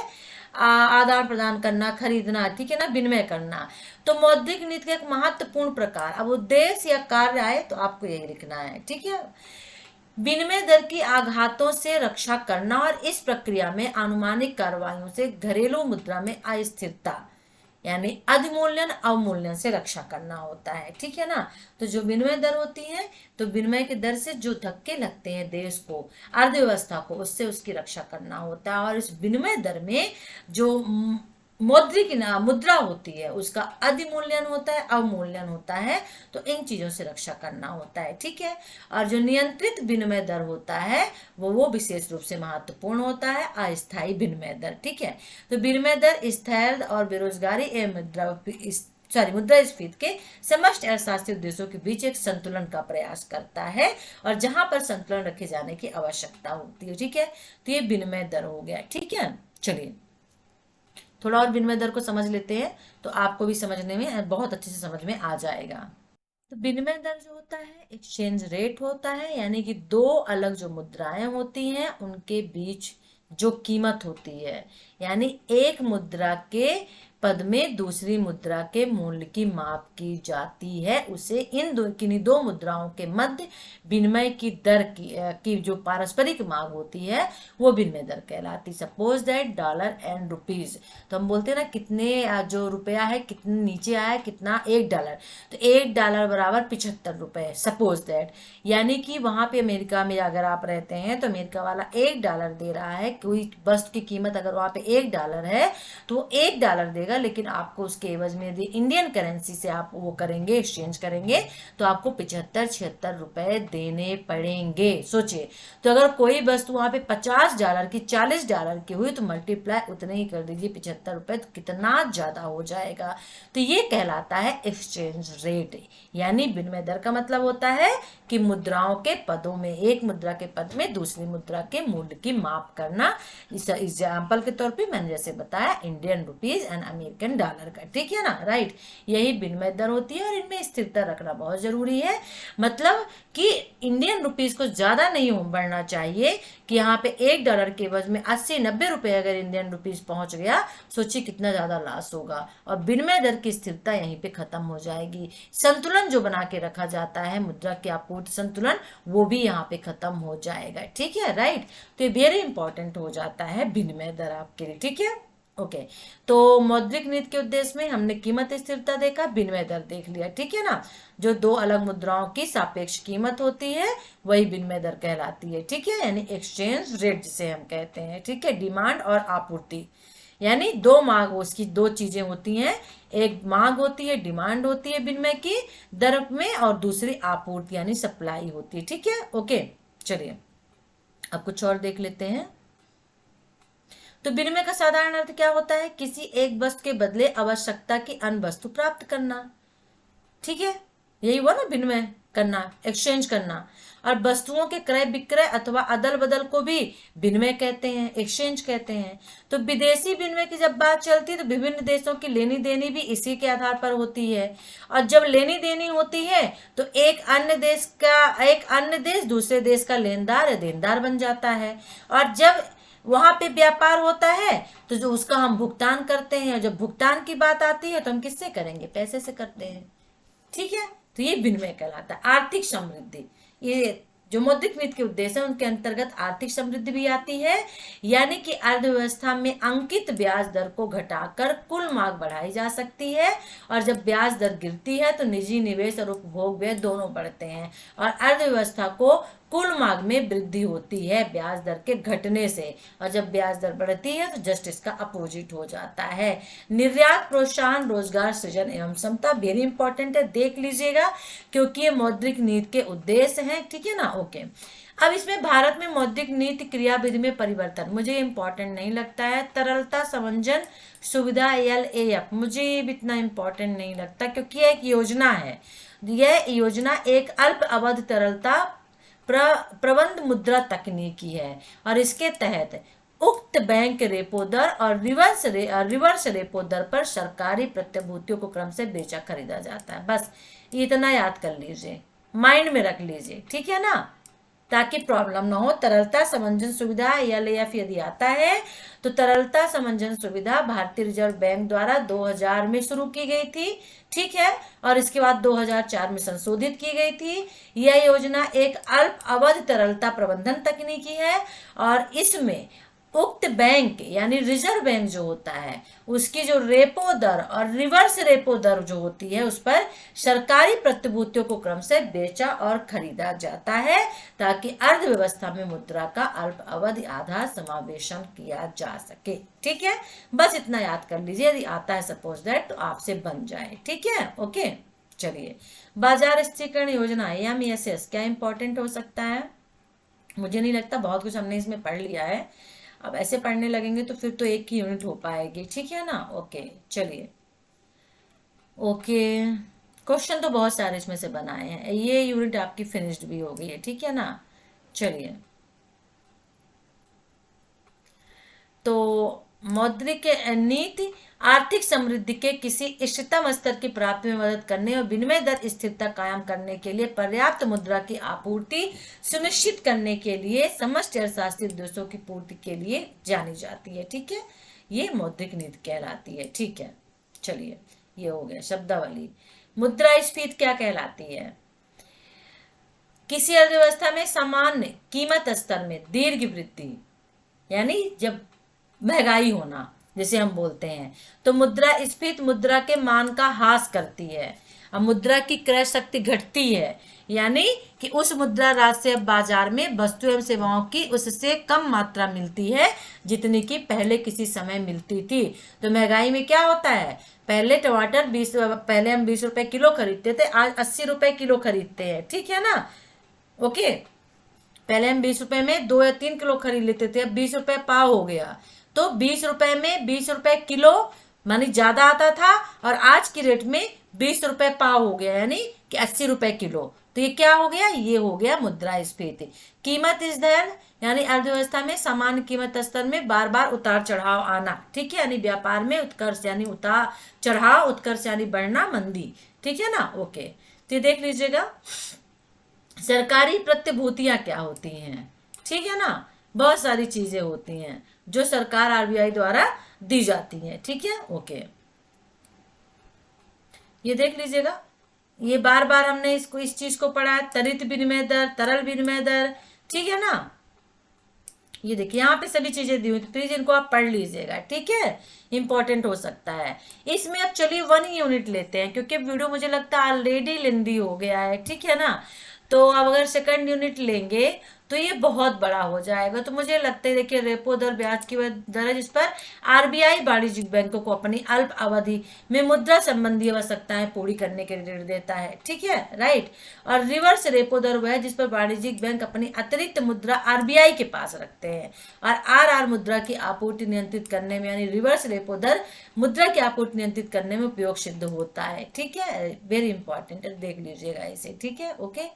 S1: आदान प्रदान करना, खरीदना, ठीक है ना, विनिमय करना। तो मौद्रिक नीति का एक महत्वपूर्ण प्रकार। अब उद्देश्य या कार्य आए तो आपको यही लिखना है, ठीक है। विनिमय दर की आघातों से रक्षा करना, और इस प्रक्रिया में अनुमानिक कार्रवाइयों से घरेलू मुद्रा में अस्थिरता यानी अधिमूल्यन अवमूल्यन से रक्षा करना होता है, ठीक है ना। तो जो विनिमय दर होती है, तो विनिमय की दर से जो धक्के लगते हैं देश को, अर्थव्यवस्था को, उससे उसकी रक्षा करना होता है। और इस विनिमय दर में जो मौद्रिक मुद्रा होती है उसका अधिमूल्यन होता है, अवमूल्यन होता है। तो इन चीजों से रक्षा करना होता है, ठीक है। और जो नियंत्रित विनिमय दर होता है वो विशेष रूप से महत्वपूर्ण होता है, अस्थायी विनिमय दर, ठीक है। तो विनिमय दर स्थैर्य और बेरोजगारी एवं मुद्रास्फीति के समस्त अर्थशास्त्रीय उद्देश्यों के बीच एक संतुलन का प्रयास करता है, और जहां पर संतुलन रखे जाने की आवश्यकता होती है, ठीक है। तो ये विनिमय दर हो गया, ठीक है। चलिए थोड़ा और विनिमय दर को समझ लेते हैं, तो आपको भी समझने में बहुत अच्छे से समझ में आ जाएगा। तो विनिमय दर जो होता है एक्सचेंज रेट होता है, यानी कि दो अलग जो मुद्राएं होती हैं उनके बीच जो कीमत होती है, यानी एक मुद्रा के पद में दूसरी मुद्रा के मूल्य की माप की जाती है, उसे किन्हीं दो मुद्राओं के मध्य विनिमय की दर की जो पारस्परिक मांग होती है वो विनिमय दर कहलाती। Suppose that dollar and rupees, तो हम बोलते हैं ना कितने जो रुपया है कितने नीचे आया, कितना, $1, तो $1 बराबर 75 रुपए, सपोज दैट। यानी कि वहां पे अमेरिका में अगर आप रहते हैं तो अमेरिका वाला $1 दे रहा है, कोई वस्तु की कीमत अगर वहां पे $1 है तो वो $1 देगा, लेकिन आपको उसके एवज में यदि इंडियन करेंसी से आप वो करेंगे, एक्सचेंज करेंगे, तो आपको 75-76 रुपए देने पड़ेंगे। सोचिए, तो अगर कोई वस्तु वहां पे $50 की $40 की हुई तो मल्टीप्लाई उतने ही कर दीजिए, 75 रुपए, तो कितना ज्यादा हो जाएगा। तो ये कहलाता है एक्सचेंज रेट, यानी विनिमय दर का मतलब होता है कि मुद्राओं के पदों में, एक मुद्रा के पद में दूसरी मुद्रा के मूल्य की माप करना। इस एग्जाम्पल के तौर पे मैंने जैसे बताया Indian rupees and American dollar का, ठीक है ना, राइट। यही विनिमय दर होती है और इनमें स्थिरता रखना बहुत जरूरी है। मतलब कि इंडियन रुपीज को ज्यादा नहीं बढ़ना चाहिए कि यहाँ पे $1 के एवज में 80-90 रुपए अगर इंडियन रुपीज पहुंच गया, सोचिए कितना ज्यादा लॉस होगा। और विनिमय दर की स्थिरता यहीं पे खत्म हो जाएगी। संतुलन जो बना के रखा जाता है, मुद्रा की आपूर्ति संतुलन, वो भी यहाँ पे खत्म हो जाएगा, ठीक है, राइट। तो ये वेरी इंपॉर्टेंट हो जाता है विनिमय दर आपके लिए, ठीक है, ओके। तो मौद्रिक नीति के उद्देश्य में हमने कीमत स्थिरता देखा, विनिमय दर देख लिया, ठीक है ना। जो दो अलग मुद्राओं की सापेक्ष कीमत होती है वही विनिमय दर कहलाती है, ठीक है, यानी एक्सचेंज रेट जिसे हम कहते हैं, ठीक है। डिमांड और आपूर्ति, यानी दो मांग, उसकी दो चीजें होती हैं, एक मांग होती है, डिमांड होती है विनिमय की दर में, और दूसरी आपूर्ति यानी सप्लाई होती है, ठीक है, ओके। चलिए अब कुछ और देख लेते हैं। तो विनिमय का साधारण अर्थ क्या होता है? किसी एक वस्तु के बदले आवश्यकता की अन्य वस्तु प्राप्त करना। ठीक है, यही हुआ ना विनिमय करना, एक्सचेंज करना। और वस्तुओं के क्रय विक्रय अथवा अदल बदल को भी विनिमय कहते हैं, एक्सचेंज कहते हैं। तो विदेशी विनिमय की जब बात चलती है तो विभिन्न देशों की लेनी देनी भी इसी के आधार पर होती है। और जब लेनी देनी होती है तो एक अन्य देश दूसरे देश का लेनदार या देनदार बन जाता है। और जब वहां पे व्यापार होता है तो जो उसका हम भुगतान करते हैं। जब भुगतान की बात आती है तो हम किससे करेंगे? पैसे से करते हैं। ठीक है, तो ये विनिमय कहलाता है। आर्थिक समृद्धि, ये जो मौद्रिक नीति के उद्देश्य है उनके अंतर्गत आर्थिक समृद्धि भी आती है, यानी कि अर्थव्यवस्था में अंकित ब्याज दर को घटाकर कुल मांग बढ़ाई जा सकती है। और जब ब्याज दर गिरती है तो निजी निवेश और उपभोग व्यय दोनों बढ़ते हैं और अर्थव्यवस्था को कुल मांग में वृद्धि होती है ब्याज दर के घटने से। और जब ब्याज दर बढ़ती है तो जस्ट इसका अपोजिट हो जाता है। निर्यात प्रोत्साहन, रोजगार सृजन एवं क्षमता वेरी इंपॉर्टेंट है, देख लीजिएगा क्योंकि ये मौद्रिक नीति के उद्देश्य हैं। ठीक है ना, ओके। अब इसमें भारत में मौद्रिक नीति क्रियाविधि में परिवर्तन मुझे इंपॉर्टेंट नहीं लगता है। तरलता, समंजन, सुविधा, LAF मुझे ये भी इतना इंपॉर्टेंट नहीं लगता क्योंकि यह एक योजना है। यह योजना एक अल्प अवधि तरलता प्रबंध मुद्रा तकनीकी है और इसके तहत उक्त बैंक रेपो दर और रिवर्स रेपो दर पर सरकारी प्रतिभूतियों को क्रम से बेचा खरीदा जाता है। बस इतना याद कर लीजिए, माइंड में रख लीजिए, ठीक है ना, ताकि प्रॉब्लम ना हो। तरलता समंजन सुविधा LAF यदि आता है तो तरलता समंजन सुविधा भारतीय रिजर्व बैंक द्वारा 2000 में शुरू की गई थी। ठीक है, और इसके बाद 2004 में संशोधित की गई थी। यह योजना एक अल्प अवधि तरलता प्रबंधन तकनीकी है और इसमें उक्त बैंक यानी रिजर्व बैंक जो होता है उसकी जो रेपो दर और रिवर्स रेपो दर जो होती है उस पर सरकारी प्रतिभूतियों को क्रम से बेचा और खरीदा जाता है ताकि अर्थव्यवस्था में मुद्रा का अल्प अवधि आधार समावेशन किया जा सके। ठीक है, बस इतना याद कर लीजिए, यदि आता है सपोज दैट तो आपसे बन जाए। ठीक है, ओके। चलिए, बाजार स्थिरीकरण योजना MESS क्या इंपॉर्टेंट हो सकता है? मुझे नहीं लगता, बहुत कुछ हमने इसमें पढ़ लिया है। अब ऐसे पढ़ने लगेंगे तो फिर तो एक ही यूनिट हो पाएगी। ठीक है ना, ओके। चलिए, ओके, क्वेश्चन तो बहुत सारे इसमें से बनाए हैं। ये यूनिट आपकी फिनिश्ड भी हो गई है। ठीक है ना, चलिए, तो मौद्रिक नीति आर्थिक समृद्धि के किसी इष्टतम स्तर की प्राप्ति में मदद करने और विनिमय दर स्थिरता कायम करने के लिए पर्याप्त मुद्रा की आपूर्ति सुनिश्चित करने के लिए समस्त अर्थशास्त्रीय उद्देश्यों की पूर्ति के लिए जानी जाती है। ठीक है, ये मौद्रिक नीति कहलाती है। ठीक है, चलिए, ये हो गया शब्दावली। मुद्रास्फीति क्या कहलाती है? किसी अर्थव्यवस्था में सामान्य कीमत स्तर में दीर्घ वृद्धि, यानी जब महंगाई होना जिसे हम बोलते हैं, तो मुद्रास्फीति मुद्रा के मान का ह्रास करती है। अब मुद्रा की क्रय शक्ति घटती है, यानी कि उस मुद्रा राशि से बाजार में वस्तु एवं सेवाओं की उससे कम मात्रा मिलती है जितनी की पहले किसी समय मिलती थी। तो महंगाई में क्या होता है? पहले टमाटर पहले हम 20 रुपए किलो खरीदते थे, आज 80 रुपए किलो खरीदते हैं। ठीक है ना, ओके। पहले हम 20 रुपए में 2 या 3 किलो खरीद लेते थे, अब 20 रुपए पाव हो गया। तो 20 रुपए में 20 रुपए किलो मानी ज्यादा आता था और आज की रेट में 20 रुपए पाव हो गया, यानी कि 80 रुपए किलो। तो ये क्या हो गया? ये हो गया मुद्रास्फीति। कीमत स्थिर, यानी अर्थव्यवस्था में सामान्य कीमत स्तर में बार बार उतार चढ़ाव आना। ठीक है, यानी व्यापार में उत्कर्ष यानी उतार चढ़ाव, उत्कर्ष यानी बढ़ना, मंदी। ठीक है ना, ओके। तो देख लीजिएगा सरकारी प्रतिभूतियां क्या होती हैं। ठीक है ना, बहुत सारी चीजें होती हैं जो सरकार RBI द्वारा दी जाती हैं। ठीक है, ओके। ये देख लीजिएगा, ये बार बार हमने इस चीज को पढ़ा है, त्वरित विनिमय दर, तरल विनिमय दर। ठीक है ना, ये देखिए यहाँ पे सभी चीजें दी हुई, तो प्लीज इनको आप पढ़ लीजिएगा। ठीक है, इंपॉर्टेंट हो सकता है इसमें। अब चलिए 1 यूनिट लेते हैं क्योंकि वीडियो मुझे लगता है ऑलरेडी लेंदी हो गया है। ठीक है ना, तो अब अगर सेकंड यूनिट लेंगे तो ये बहुत बड़ा हो जाएगा। तो मुझे लगता है देखिए रेपो दर ब्याज की वह दर है जिस पर आरबीआई वाणिज्यिक बैंकों को अपनी अल्प अवधि में मुद्रा संबंधी आवश्यकताएं पूरी करने के लिए ऋण देता है, ठीक है, राइट। और रिवर्स रेपो दर वह है जिस पर वाणिज्यिक बैंक अपनी अतिरिक्त मुद्रा आरबीआई के पास रखते हैं और आर मुद्रा की आपूर्ति नियंत्रित करने में, यानी रिवर्स रेपो दर मुद्रा की आपूर्ति नियंत्रित करने में उपयोग सिद्ध होता है, ठीक है, वेरी इंपॉर्टेंट है, देख लीजिएगा इसे, ठीक है, ओके।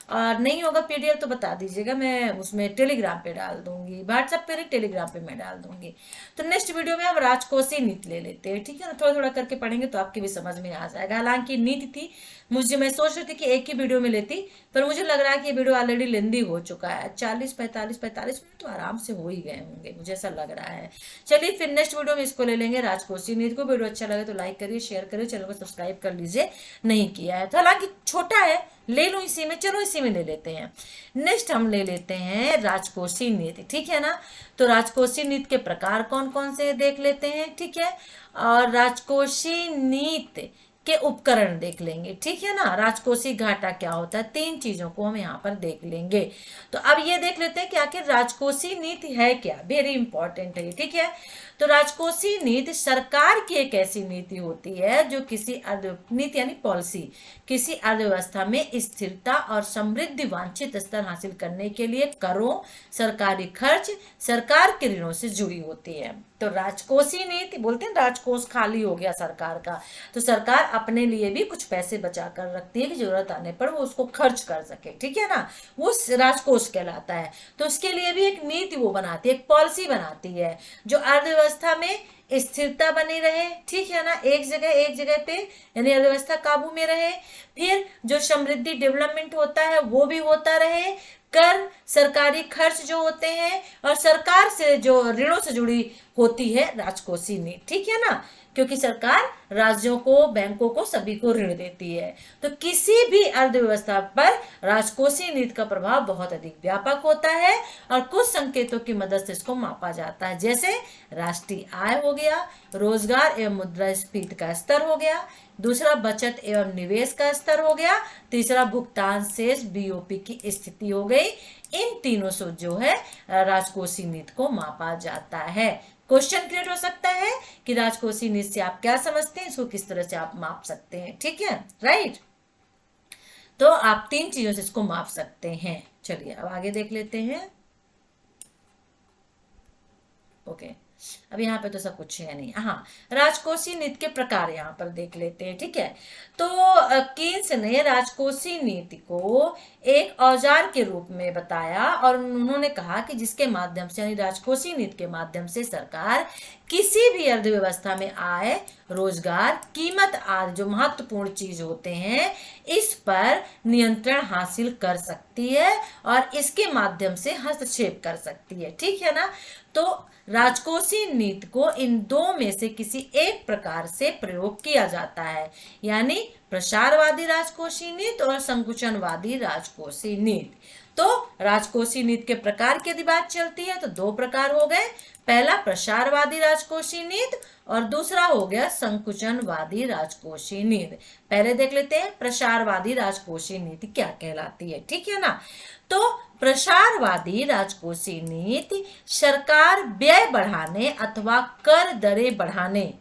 S1: और नहीं होगा पीडीएफ तो बता दीजिएगा, मैं उसमें टेलीग्राम पे डाल दूंगी, व्हाट्सएप पे नहीं टेलीग्राम पे मैं डाल दूंगी। तो नेक्स्ट वीडियो में हम राजकोषीय नीति ले लेते हैं, ठीक है ना, थोड़ा थोड़ा करके पढ़ेंगे तो आपकी भी समझ में आ जाएगा। हालांकि नीति थी, मैं सोच रही थी कि एक ही वीडियो में लेती, पर मुझे लग रहा है कि ये वीडियो ऑलरेडी लेंदी हो चुका है, 45 मिनट तो आराम से हो ही गए होंगे, मुझे ऐसा लग रहा है। चलिए फिर नेक्स्ट वीडियो में इसको ले लेंगे, राजकोषीय नीति को। वीडियो अच्छा लगे तो लाइक करिए, शेयर करिए, चैनल को सब्सक्राइब कर लीजिए नहीं किया है तो। हालांकि छोटा है, ले लो इसी में, चलो इसी में ले लेते हैं। नेक्स्ट हम ले लेते हैं राजकोषीय नीति, ठीक है ना। तो राजकोषीय नीति के प्रकार कौन कौन से देख लेते हैं, ठीक है। और राजकोषीय नीति के उपकरण देख लेंगे, ठीक है ना। राजकोषीय घाटा क्या होता है, 3 चीजों को हम यहाँ पर देख लेंगे। तो अब ये देख लेते हैं कि आखिर राजकोषीय नीति है क्या, वेरी इंपॉर्टेंट है, ठीक है। तो राजकोषीय नीति सरकार की एक ऐसी नीति होती है जो किसी नीति यानी पॉलिसी किसी अर्थव्यवस्था में स्थिरता और समृद्धि वांछित स्तर हासिल करने के लिए करों, सरकारी खर्च, सरकार के ऋणों से जुड़ी होती है। तो राजकोषीय नीति बोलते हैं, राजकोष खाली हो गया सरकार का, तो सरकार अपने लिए भी कुछ पैसे बचा कर रखती है कि जरूरत आने पर वो उसको खर्च कर सके, ठीक है ना, वो राजकोष कहलाता है। तो उसके लिए भी एक नीति वो बनाती है, एक पॉलिसी बनाती है जो अर्थव्यवस्था में स्थिरता बनी रहे, ठीक है ना, एक जगह पे यानी अर्थव्यवस्था काबू में रहे। फिर जो समृद्धि डेवलपमेंट होता है वो भी होता रहे, कर, सरकारी खर्च जो होते हैं और सरकार से जो ऋणों से जुड़ी होती है राजकोषीय नीति, ठीक है ना, क्योंकि सरकार राज्यों को, बैंकों को, सभी को ऋण देती है। तो किसी भी अर्थव्यवस्था पर राजकोषीय नीति का प्रभाव बहुत अधिक व्यापक होता है और कुछ संकेतों की मदद से इसको मापा जाता है, जैसे राष्ट्रीय आय हो गया, रोजगार एवं मुद्रास्फीति का स्तर हो गया, दूसरा बचत एवं निवेश का स्तर हो गया, तीसरा भुगतान शेष बीओपी की स्थिति हो गई। इन तीनों से जो है राजकोषीय नीति को मापा जाता है। क्वेश्चन क्रिएट हो सकता है कि राजकोषीय नीति से आप क्या समझते हैं, इसको किस तरह से आप माप सकते हैं, ठीक है, राइट। तो आप 3 चीजों से इसको माप सकते हैं। चलिए अब आगे देख लेते हैं, ओके। अब यहाँ पे तो सब कुछ है नहीं, हाँ, राजकोषीय नीति के प्रकार यहाँ पर देख लेते हैं, ठीक है। तो कीन्स ने राजकोषीय नीति को एक औजार के रूप में बताया और उन्होंने कहा कि जिसके माध्यम से, यानी राजकोषीय नीति के माध्यम से सरकार किसी भी अर्थव्यवस्था में आय, रोजगार, कीमत आदि जो महत्वपूर्ण चीज होते हैं इस पर नियंत्रण हासिल कर सकती है और इसके माध्यम से हस्तक्षेप कर सकती है, ठीक है ना। तो राजकोषीय नीति को इन 2 में से किसी एक प्रकार से प्रयोग किया जाता है, यानी प्रसारवादी राजकोषीय नीति और संकुचनवादी राजकोषीय नीति। तो राजकोषीय नीति के प्रकार की यदि बात चलती है तो 2 प्रकार हो गए, पहला प्रसारवादी राजकोषीय नीति और दूसरा हो गया संकुचनवादी राजकोषीय नीति। पहले देख लेते हैं प्रसारवादी राजकोषीय नीति क्या कहलाती है, ठीक है ना। तो प्रसारवादी राजकोषीय नीति सरकार व्यय बढ़ाने अथवा कर दरें बढ़ाने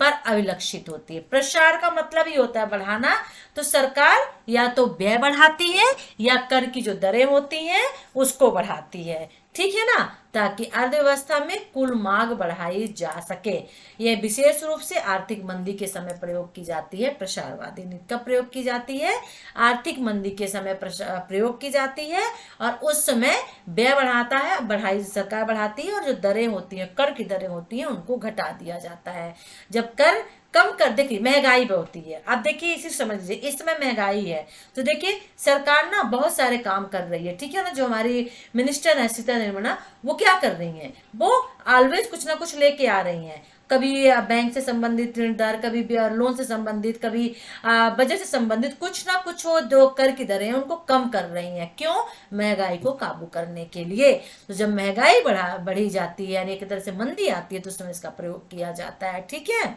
S1: पर अभिलक्षित होती है। प्रसार का मतलब ही होता है बढ़ाना, तो सरकार या तो व्यय बढ़ाती है या कर की जो दरें होती हैं उसको बढ़ाती है, ठीक है ना, ताकि अर्थव्यवस्था में कुल मांग बढ़ाई जा सके। यह विशेष रूप से आर्थिक मंदी के समय प्रयोग की जाती है। प्रसारवादी नीति का प्रयोग की जाती है, आर्थिक मंदी के समय प्रयोग की जाती है और उस समय व्यय बढ़ाता है, बढ़ाई सरकार बढ़ाती है और जो दरें होती हैं, कर की दरें होती हैं, उनको घटा दिया जाता है। जब कर कम कर, देखिए महंगाई पे होती है, अब देखिए इसी समझ लीजिए इस समय महंगाई है तो देखिए सरकार ना बहुत सारे काम कर रही है, ठीक है ना। जो हमारी मिनिस्टर है सीता निर्मला, वो क्या कर रही हैं, वो ऑलवेज कुछ ना कुछ लेके आ रही हैं, कभी बैंक से संबंधित ऋण दर, कभी लोन से संबंधित, कभी बजट से संबंधित, कुछ ना कुछ वो जो कर की दरें हैं उनको कम कर रही हैं। क्यों? महंगाई को काबू करने के लिए। तो जब महंगाई बढ़ी जाती है यानी एक तरह से मंदी आती है तो उसमें इसका प्रयोग किया जाता है, ठीक है।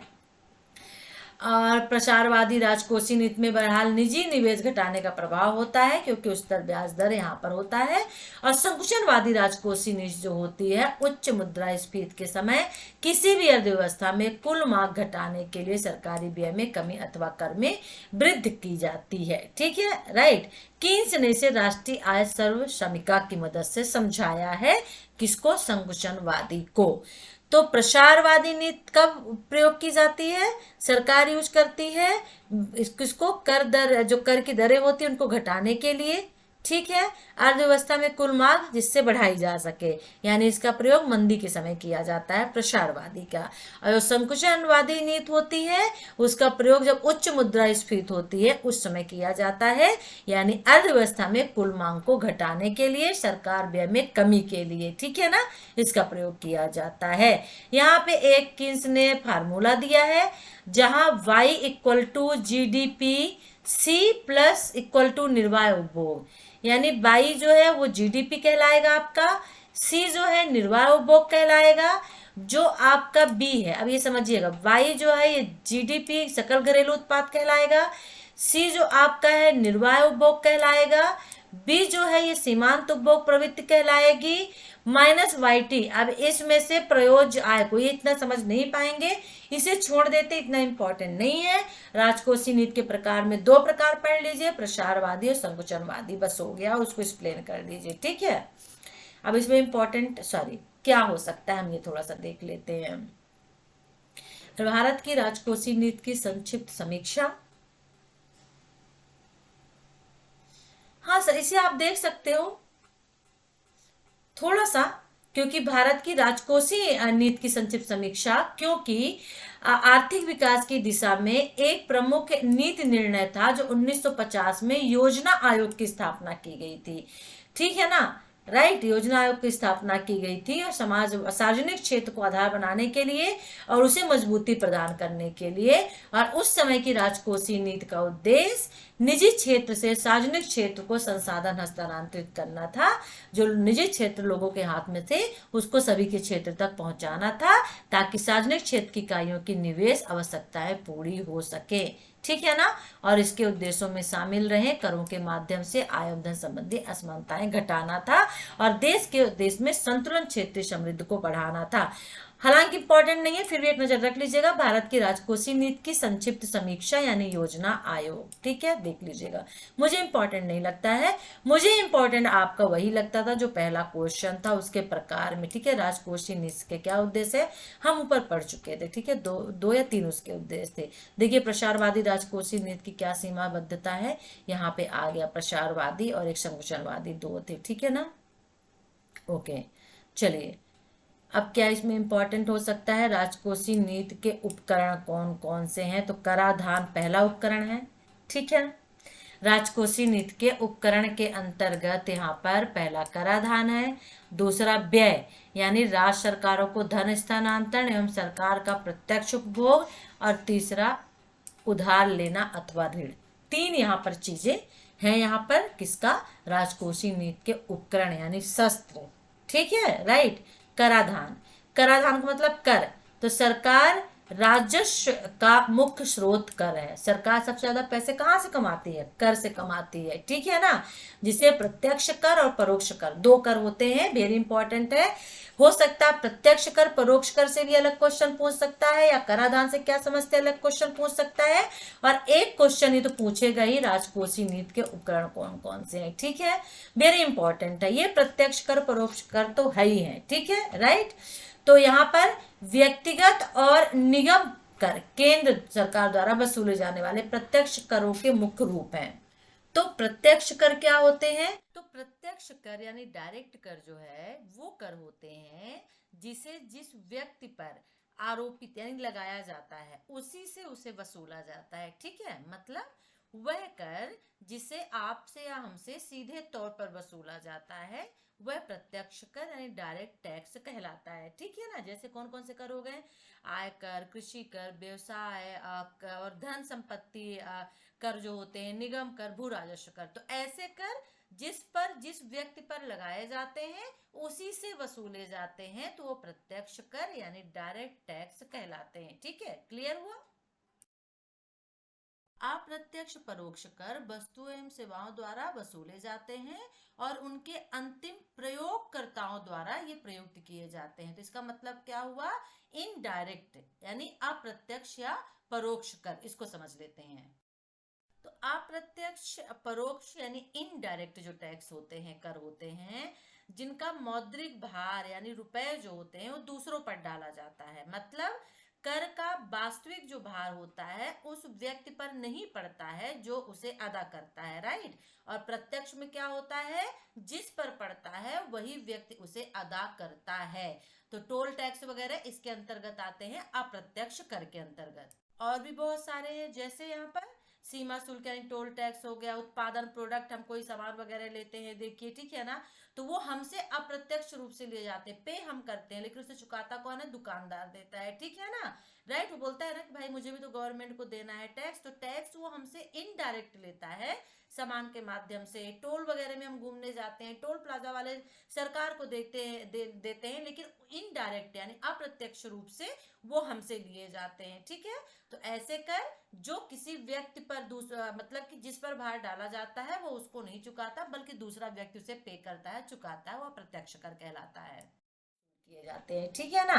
S1: और प्रसारवादी राजकोषीय नीति में बहरहाल निजी निवेश घटाने का प्रभाव होता है, क्योंकि उस तर ब्याज दर यहाँ पर होता है। और संकुचनवादी राजकोषीय नीति जो होती है, उच्च मुद्रास्फीति के समय किसी भी अर्थव्यवस्था में कुल मांग घटाने के लिए सरकारी व्यय में कमी अथवा कर में वृद्धि की जाती है। ठीक है, राइट। कीन्स ने इसे राष्ट्रीय आय सर्वक्षमिका की मदद से समझाया है। किसको? संकुचनवादी को। तो प्रसारवादी नीति कब प्रयोग की जाती है? सरकार यूज करती है किसको? कर दर, जो कर की दरें होती है उनको घटाने के लिए। ठीक है, अर्थव्यवस्था में कुल मांग जिससे बढ़ाई जा सके, यानी इसका प्रयोग मंदी के समय किया जाता है प्रसारवादी का। और जो संकुचनवादी नीति होती है उसका प्रयोग जब उच्च मुद्रास्फीति होती है उस समय किया जाता है, यानी अर्थव्यवस्था में कुल मांग को घटाने के लिए, सरकार व्यय में कमी के लिए। ठीक है ना, इसका प्रयोग किया जाता है। यहाँ पे एक कीन्स ने फार्मूला दिया है, जहां y equal to GDP, C plus equal to निर्वाह उपभोग, यानी y जो है वो GDP कहलाएगा आपका, C जो है निर्वाह उपभोग कहलाएगा, जो आपका B है, अब ये समझिएगा, y जो है ये GDP सकल घरेलू उत्पाद कहलाएगा, C जो आपका है निर्वाह उपभोग कहलाएगा, B जो है ये सीमांत उपभोग प्रवृत्ति कहलाएगी, माइनस YT। अब इसमें से प्रयोज्य आय को ये इतना समझ नहीं पाएंगे, इसे छोड़ देते, इतना इंपॉर्टेंट नहीं है। राजकोषीय नीति के प्रकार में दो प्रकार पढ़ लीजिए, प्रसारवादी और संकुचनवादी, बस हो गया, उसको एक्सप्लेन कर दीजिए। ठीक है, अब इसमें इंपॉर्टेंट क्या हो सकता है हम ये थोड़ा सा देख लेते हैं। भारत की राजकोषीय नीति की संक्षिप्त समीक्षा। हाँ सर, इसे आप देख सकते हो थोड़ा सा, क्योंकि भारत की राजकोषीय नीति की संक्षिप्त समीक्षा, क्योंकि आर्थिक विकास की दिशा में एक प्रमुख नीति निर्णय था जो 1950 में योजना आयोग की स्थापना की गई थी। ठीक है ना, राइट। योजना आयोग की स्थापना की गई थी और सार्वजनिक क्षेत्र को आधार बनाने के लिए और उसे मजबूती प्रदान करने के लिए। और उस समय की राजकोषीय नीति का उद्देश्य निजी क्षेत्र से सार्वजनिक क्षेत्र को संसाधन हस्तांतरित करना था। जो निजी क्षेत्र लोगों के हाथ में थे उसको सभी के क्षेत्र तक पहुंचाना था, ताकि सार्वजनिक क्षेत्र की इकाइयों की निवेश आवश्यकताएं पूरी हो सके। ठीक है ना, और इसके उद्देश्यों में शामिल रहे करों के माध्यम से आय और धन संबंधी असमानताएं घटाना था और देश के उद्देश्य में संतुलन क्षेत्रीय समृद्धि को बढ़ाना था। हालांकि इंपॉर्टेंट नहीं है, फिर भी एक नजर रख लीजिएगा, भारत की राजकोषीय नीति की संक्षिप्त समीक्षा यानी योजना आयोग। ठीक है, देख लीजिएगा, मुझे इंपॉर्टेंट नहीं लगता है, मुझे इंपॉर्टेंट आपका वही लगता था जो पहला क्वेश्चन था उसके प्रकार में। ठीक है, राजकोषीय नीति के क्या उद्देश्य है हम ऊपर पढ़ चुके थे। ठीक है, दो या तीन उसके उद्देश्य थे। देखिए, प्रसारवादी राजकोषीय नीति की क्या सीमाबद्धता है, यहाँ पे आ गया, प्रसारवादी और एक संकुचनवादी, दो थे। ठीक है ना, ओके। चलिए, अब क्या इसमें इंपॉर्टेंट हो सकता है, राजकोषीय नीति के उपकरण कौन कौन से हैं? तो कराधान पहला उपकरण है। ठीक है, राजकोषीय नीति के उपकरण के अंतर्गत यहाँ पर पहला कराधान है, दूसरा व्यय यानी राज्य सरकारों को धन स्थानांतरण एवं सरकार का प्रत्यक्ष उपभोग, और तीसरा उधार लेना अथवा ऋण। तीन यहाँ पर चीजें हैं, यहाँ पर किसका? राजकोषीय नीति के उपकरण यानी शस्त्र। ठीक है, राइट। कराधान, कराधान का मतलब कर, तो सरकार राजस्व का मुख्य स्रोत कर है। सरकार सबसे ज्यादा पैसे कहाँ से कमाती है? कर से कमाती है। ठीक है ना, जिसे प्रत्यक्ष कर और परोक्ष कर, दो कर होते हैं, वेरी इंपॉर्टेंट है। हो सकता है प्रत्यक्ष कर परोक्ष कर से भी अलग क्वेश्चन पूछ सकता है, या कराधान से क्या समझते अलग क्वेश्चन पूछ सकता है। और एक क्वेश्चन ही तो पूछेगा ही, राजकोषीय नीति के उपकरण कौन कौन से हैं। ठीक है, वेरी इंपॉर्टेंट है ये, प्रत्यक्ष कर परोक्ष कर तो है ही है। ठीक है, राइट। तो यहाँ पर व्यक्तिगत और निगम कर केंद्र सरकार द्वारा वसूले जाने वाले प्रत्यक्ष करों के मुख्य रूप हैं। तो प्रत्यक्ष कर क्या होते हैं? तो प्रत्यक्ष कर यानी डायरेक्ट कर जो है वो कर होते हैं जिसे जिस व्यक्ति पर आरोपित यानी लगाया जाता है उसी से उसे वसूला जाता है। ठीक है, मतलब वह कर जिसे आपसे या हमसे सीधे तौर पर वसूला जाता है वह प्रत्यक्ष कर यानी डायरेक्ट टैक्स कहलाता है। ठीक है ना, जैसे कौन कौन से कर हो गए? आयकर, कृषि कर, व्यवसाय और धन संपत्ति कर जो होते हैं, निगम कर, भू राजस्व कर। तो ऐसे कर जिस व्यक्ति पर लगाए जाते हैं उसी से वसूले जाते हैं, तो वो प्रत्यक्ष कर यानी डायरेक्ट टैक्स कहलाते हैं। ठीक है, क्लियर हुआ? अप्रत्यक्ष परोक्ष कर वस्तुओं एवं सेवाओं द्वारा वसूले जाते हैं और उनके अंतिम प्रयोगकर्ताओं द्वारा ये प्रयुक्त किए जाते हैं। तो इसका मतलब क्या हुआ, इनडायरेक्ट यानी अप्रत्यक्ष या परोक्ष कर, इसको समझ लेते हैं। तो अप्रत्यक्ष परोक्ष यानी इनडायरेक्ट जो टैक्स होते हैं, कर होते हैं, जिनका मौद्रिक भार यानी रुपए जो होते हैं वो दूसरों पर डाला जाता है। मतलब कर का वास्तविक जो भार होता है उस व्यक्ति पर नहीं पड़ता है जो उसे अदा करता है, राइट। और प्रत्यक्ष में क्या होता है, जिस पर पड़ता है वही व्यक्ति उसे अदा करता है। तो टोल टैक्स वगैरह इसके अंतर्गत आते हैं, अप्रत्यक्ष कर के अंतर्गत। और भी बहुत सारे हैं, जैसे यहाँ पर सीमा शुल्क यानी टोल टैक्स हो गया। उत्पादन प्रोडक्ट, हम कोई सामान वगैरह लेते हैं, देखिए, ठीक है ना, तो वो हमसे अप्रत्यक्ष रूप से लिए जाते हैं, पे हम करते हैं, लेकिन उसे चुकाता कौन है, दुकानदार देता है, ठीक है ना, राइट। वो बोलता है ना कि भाई मुझे भी तो गवर्नमेंट को देना है टैक्स, तो टैक्स वो हमसे इनडायरेक्ट लेता है सामान के माध्यम से। टोल वगैरह में हम घूमने जाते हैं, टोल प्लाजा वाले सरकार को देते हैं, लेकिन इनडायरेक्ट यानी अप्रत्यक्ष रूप से वो हमसे लिए जाते हैं, ठीक है। तो ऐसे कर जो किसी व्यक्ति पर दूसरा, मतलब कि जिस पर भार डाला जाता है वो उसको नहीं चुकाता, बल्कि दूसरा व्यक्ति उसे पे करता है, चुकाता है, वो अप्रत्यक्ष कर कहलाता है, किए जाते हैं, ठीक है ना।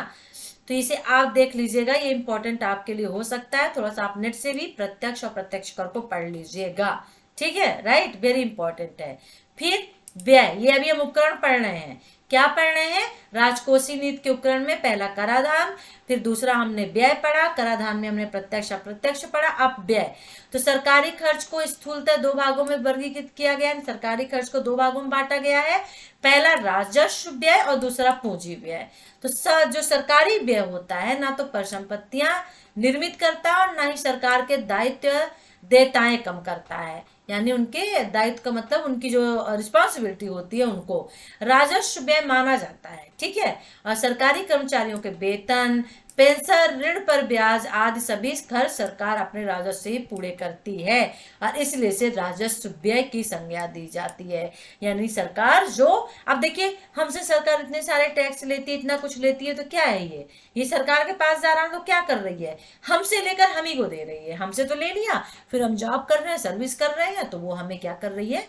S1: तो इसे आप देख लीजिएगा, ये इंपॉर्टेंट आपके लिए हो सकता है। थोड़ा सा आप नेट से भी प्रत्यक्ष और प्रत्यक्ष कर को पढ़ लीजिएगा, ठीक है, राइट, वेरी इंपॉर्टेंट है। फिर व्यय, ये अभी हम उपकरण पढ़ रहे हैं, क्या पढ़ रहे हैं, राजकोषीय नीति के उपकरण में पहला कराधान, फिर दूसरा हमने व्यय पढ़ा, कराधान में हमने प्रत्यक्ष अप्रत्यक्ष पढ़ा, अब व्यय। तो सरकारी खर्च को स्थूलतः दो भागों में वर्गीकृत किया गया है, सरकारी खर्च को दो भागों में बांटा गया है, पहला राजस्व व्यय और दूसरा पूंजी व्यय। तो जो सरकारी व्यय होता है ना तो परिसंपत्तियां निर्मित करता है और ना ही सरकार के दायित्व देयताएं कम करता है, यानी उनके दायित्व का मतलब उनकी जो रिस्पॉन्सिबिलिटी होती है उनको राजस्व व्यय माना जाता है, ठीक है। और सरकारी कर्मचारियों के वेतन, पेंशन, ऋण पर ब्याज आदि सभी खर्च सरकार अपने राजस्व से ही पूरे करती है और इसलिए से राजस्व व्यय की संज्ञा दी जाती है। यानी सरकार जो, अब देखिए हमसे सरकार इतने सारे टैक्स लेती है, इतना कुछ लेती है, तो क्या है ये सरकार के पास जा रहा है तो क्या कर रही है, हमसे लेकर हम ही को दे रही है। हमसे तो ले लिया, फिर हम जॉब कर रहे हैं, सर्विस कर रहे हैं, तो वो हमें क्या कर रही है,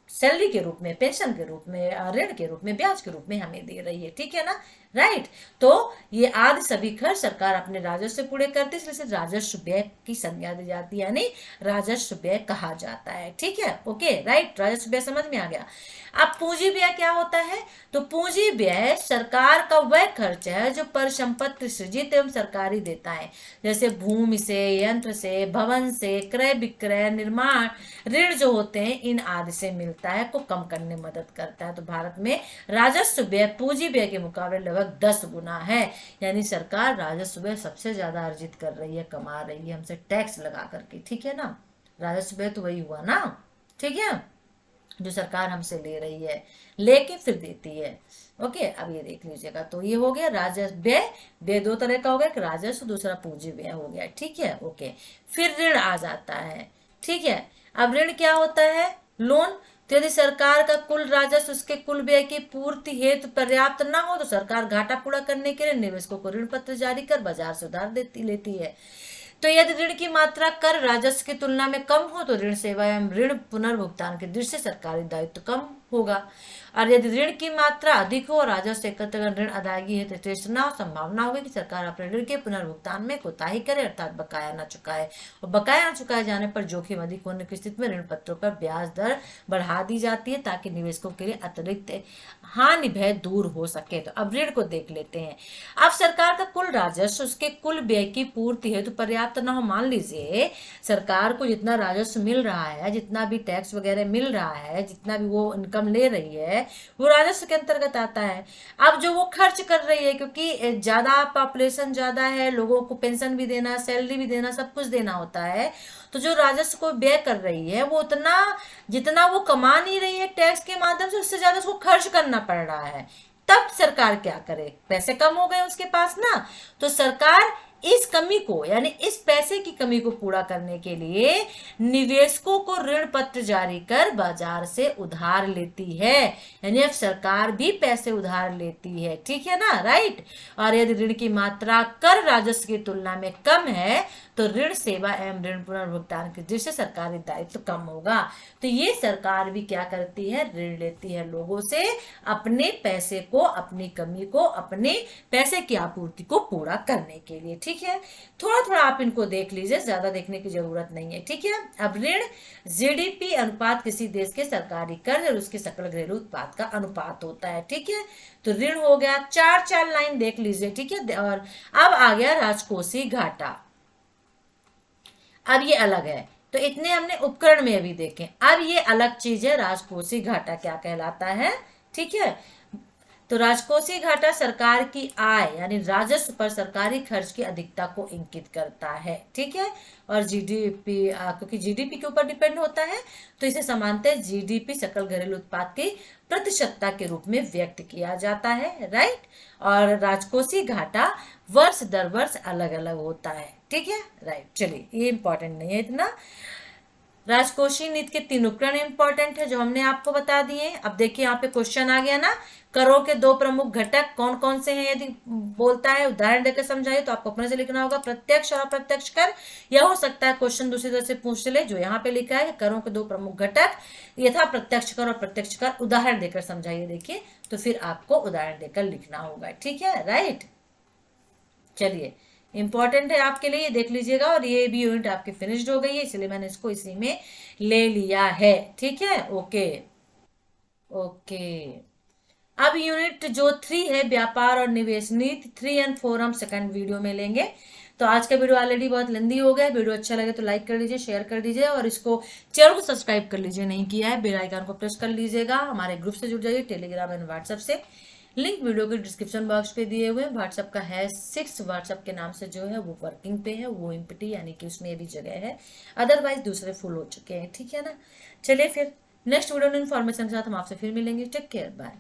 S1: सैलरी के रूप में, पेंशन के रूप में, ऋण के रूप में, ब्याज के रूप में हमें दे रही है, ठीक है ना, राइट। तो ये आदि सभी खर्च सरकार अपने राजस्व से पूरे करती है, इसलिए राजस्व व्यय की संज्ञा दी जाती है, यानी राजस्व व्यय कहा जाता है, ठीक है, ओके, राइट, राजस्व व्यय समझ में आ गया। अब पूंजी व्यय क्या होता है, तो पूंजी व्यय सरकार का वह खर्च है जो परिसंपत्ति सृजित एवं सरकारी देता है, जैसे भूमि से, यंत्र से, भवन से, क्रय विक्रय, निर्माण, ऋण जो होते हैं इन आदि से मिलता है, को कम करने में मदद करता है। तो भारत में राजस्व व्यय पूंजी व्यय के मुकाबले लगभग 10 गुना है, यानी सरकार राजस्व व्यय सबसे ज्यादा अर्जित कर रही है, कमा रही है हमसे टैक्स लगा करके, ठीक है ना। राजस्व व्यय तो वही हुआ ना, ठीक है, जो सरकार हमसे ले रही है, लेके फिर देती है, ओके। अब ये देख लीजिएगा, तो ये हो गया राजस्व व्यय, व्यय दो तरह का हो गया, एक राजस्व, दूसरा पूंजी व्यय हो गया, ठीक है, ओके। फिर ऋण आ जाता है, ठीक है। अब ऋण क्या होता है, लोन। तो यदि सरकार का कुल राजस्व उसके कुल व्यय की पूर्ति हेतु पर्याप्त न हो तो सरकार घाटा पूरा करने के लिए निवेशकों को ऋण पत्र जारी कर बाजार से उधार लेती है। तो यदि ऋण की मात्रा कर राजस्व की तुलना में कम हो तो ऋण सेवा एवं ऋण पुनर्भुगतान की दृष्टि से सरकारी दायित्व कम होगा, और यदि ऋण की मात्रा अधिक हो और राजस्व एकत्र कर ऋण अदायगी है तो संभावना होगी कि सरकार अपने ऋण के पुनर्भुगतान में कोताही करे, अर्थात बकाया न चुकाए, और बकाया न चुकाए जाने पर जोखिम अधिक होने की स्थिति में ऋण पत्रों पर ब्याज दर बढ़ा दी जाती है ताकि निवेशकों के लिए अतिरिक्त हानि भय दूर हो सके। तो अब ऋण को देख लेते हैं। अब सरकार का कुल राजस्व उसके कुल व्यय की पूर्ति हेतु पर्याप्त न हो, मान लीजिए सरकार को जितना राजस्व मिल रहा है, जितना भी टैक्स वगैरह मिल रहा है, जितना भी वो इनकम ले रही है वो राजस्व के अंतर्गत आता है। अब जो वो खर्च कर रही है, क्योंकि ज्यादा पॉपुलेशन ज्यादा है, लोगों को पेंशन भी देना, सैलरी भी देना, सब कुछ देना होता है, तो जो राजस्व को व्यय कर रही है वो उतना, जितना वो कमा नहीं रही है टैक्स के माध्यम से, उससे ज्यादा उसको खर्च करना पड़ रहा है। तब सरकार क्या करे, पैसे कम हो गए उसके पास ना, तो सरकार इस कमी को यानी इस पैसे की कमी को पूरा करने के लिए निवेशकों को ऋण पत्र जारी कर बाजार से उधार लेती है, यानी अब सरकार भी पैसे उधार लेती है, ठीक है ना, राइट। और यदि ऋण की मात्रा कर राजस्व की तुलना में कम है तो ऋण सेवा एवं ऋण पुनर्भुगतान की दृष्टि से सरकारी दायित्व तो कम होगा। तो ये सरकार भी क्या करती है, ऋण लेती है लोगों से अपने पैसे को, अपनी कमी को, अपने पैसे की आपूर्ति को पूरा करने के लिए, ठीक है। थोड़ा थोड़ा आप इनको देख लीजिए, ज्यादा देखने की जरूरत नहीं है, ठीक है। अब ऋण जीडीपी अनुपात किसी देश के सरकारी कर्ज और उसके सकल घरेलू उत्पाद का अनुपात होता है, ठीक है। तो ऋण हो गया, चार चार लाइन देख लीजिए, ठीक है। और अब आ गया राजकोषीय घाटा। अब ये अलग है, तो इतने हमने उपकरण में अभी देखे। अब ये अलग चीज है, राजकोषीय घाटा क्या कहलाता है, ठीक है। तो राजकोषीय घाटा सरकार की आय यानी राजस्व पर सरकारी खर्च की अधिकता को इंगित करता है, ठीक है। और जीडीपी, क्योंकि जीडीपी के ऊपर डिपेंड होता है तो इसे समानतः जीडीपी सकल घरेलू उत्पाद की प्रतिशतता के रूप में व्यक्त किया जाता है, राइट। और राजकोषीय घाटा वर्ष दर वर्ष अलग अलग होता है, ठीक है, राइट। चलिए, ये इंपॉर्टेंट नहीं है इतना। राजकोषीय नीति के 3 उपकरण इंपॉर्टेंट है जो हमने आपको बता दिए। अब देखिए यहाँ पे क्वेश्चन आ गया ना, करों के 2 प्रमुख घटक कौन कौन से हैं, यदि बोलता है उदाहरण देकर समझाइए तो आपको अपने से लिखना होगा प्रत्यक्ष और अप्रत्यक्ष कर, या हो सकता है क्वेश्चन दूसरी तरह से पूछ ले जो यहाँ पे लिखा है करों के 2 प्रमुख घटक यथा प्रत्यक्ष कर और प्रत्यक्ष कर, उदाहरण देकर समझाइए। देखिए तो फिर आपको उदाहरण देकर लिखना होगा, ठीक है, राइट। चलिए, इंपॉर्टेंट है आपके लिए, देख लीजिएगा। और ये भी यूनिट आपकी फिनिश्ड हो गई है, इसलिए मैंने इसको इसी में ले लिया है, ठीक है, ओके ओके। अब यूनिट जो 3 है व्यापार और निवेश नीति 3 और 4 हम सेकंड वीडियो में लेंगे। तो आज का वीडियो ऑलरेडी बहुत लेंदी हो गया है। वीडियो अच्छा लगे तो लाइक कर लीजिए, शेयर कर दीजिए और इसको चैनल को सब्सक्राइब कर लीजिए, नहीं किया है बेल आइकन को प्रेस कर लीजिएगा। हमारे ग्रुप से जुड़ जाइए टेलीग्राम एंड व्हाट्सएप से, लिंक वीडियो के डिस्क्रिप्शन बॉक्स पे दिए हुए। व्हाट्सएप का है 6, व्हाट्सएप के नाम से जो है वो वर्किंग पे है, वो एम्प्टी यानी कि उसमें भी जगह है, अदरवाइज दूसरे फुल हो चुके हैं, ठीक है ना। चलिए फिर नेक्स्ट वीडियो में इन्फॉर्मेशन के साथ हम आपसे फिर मिलेंगे। Take care, bye.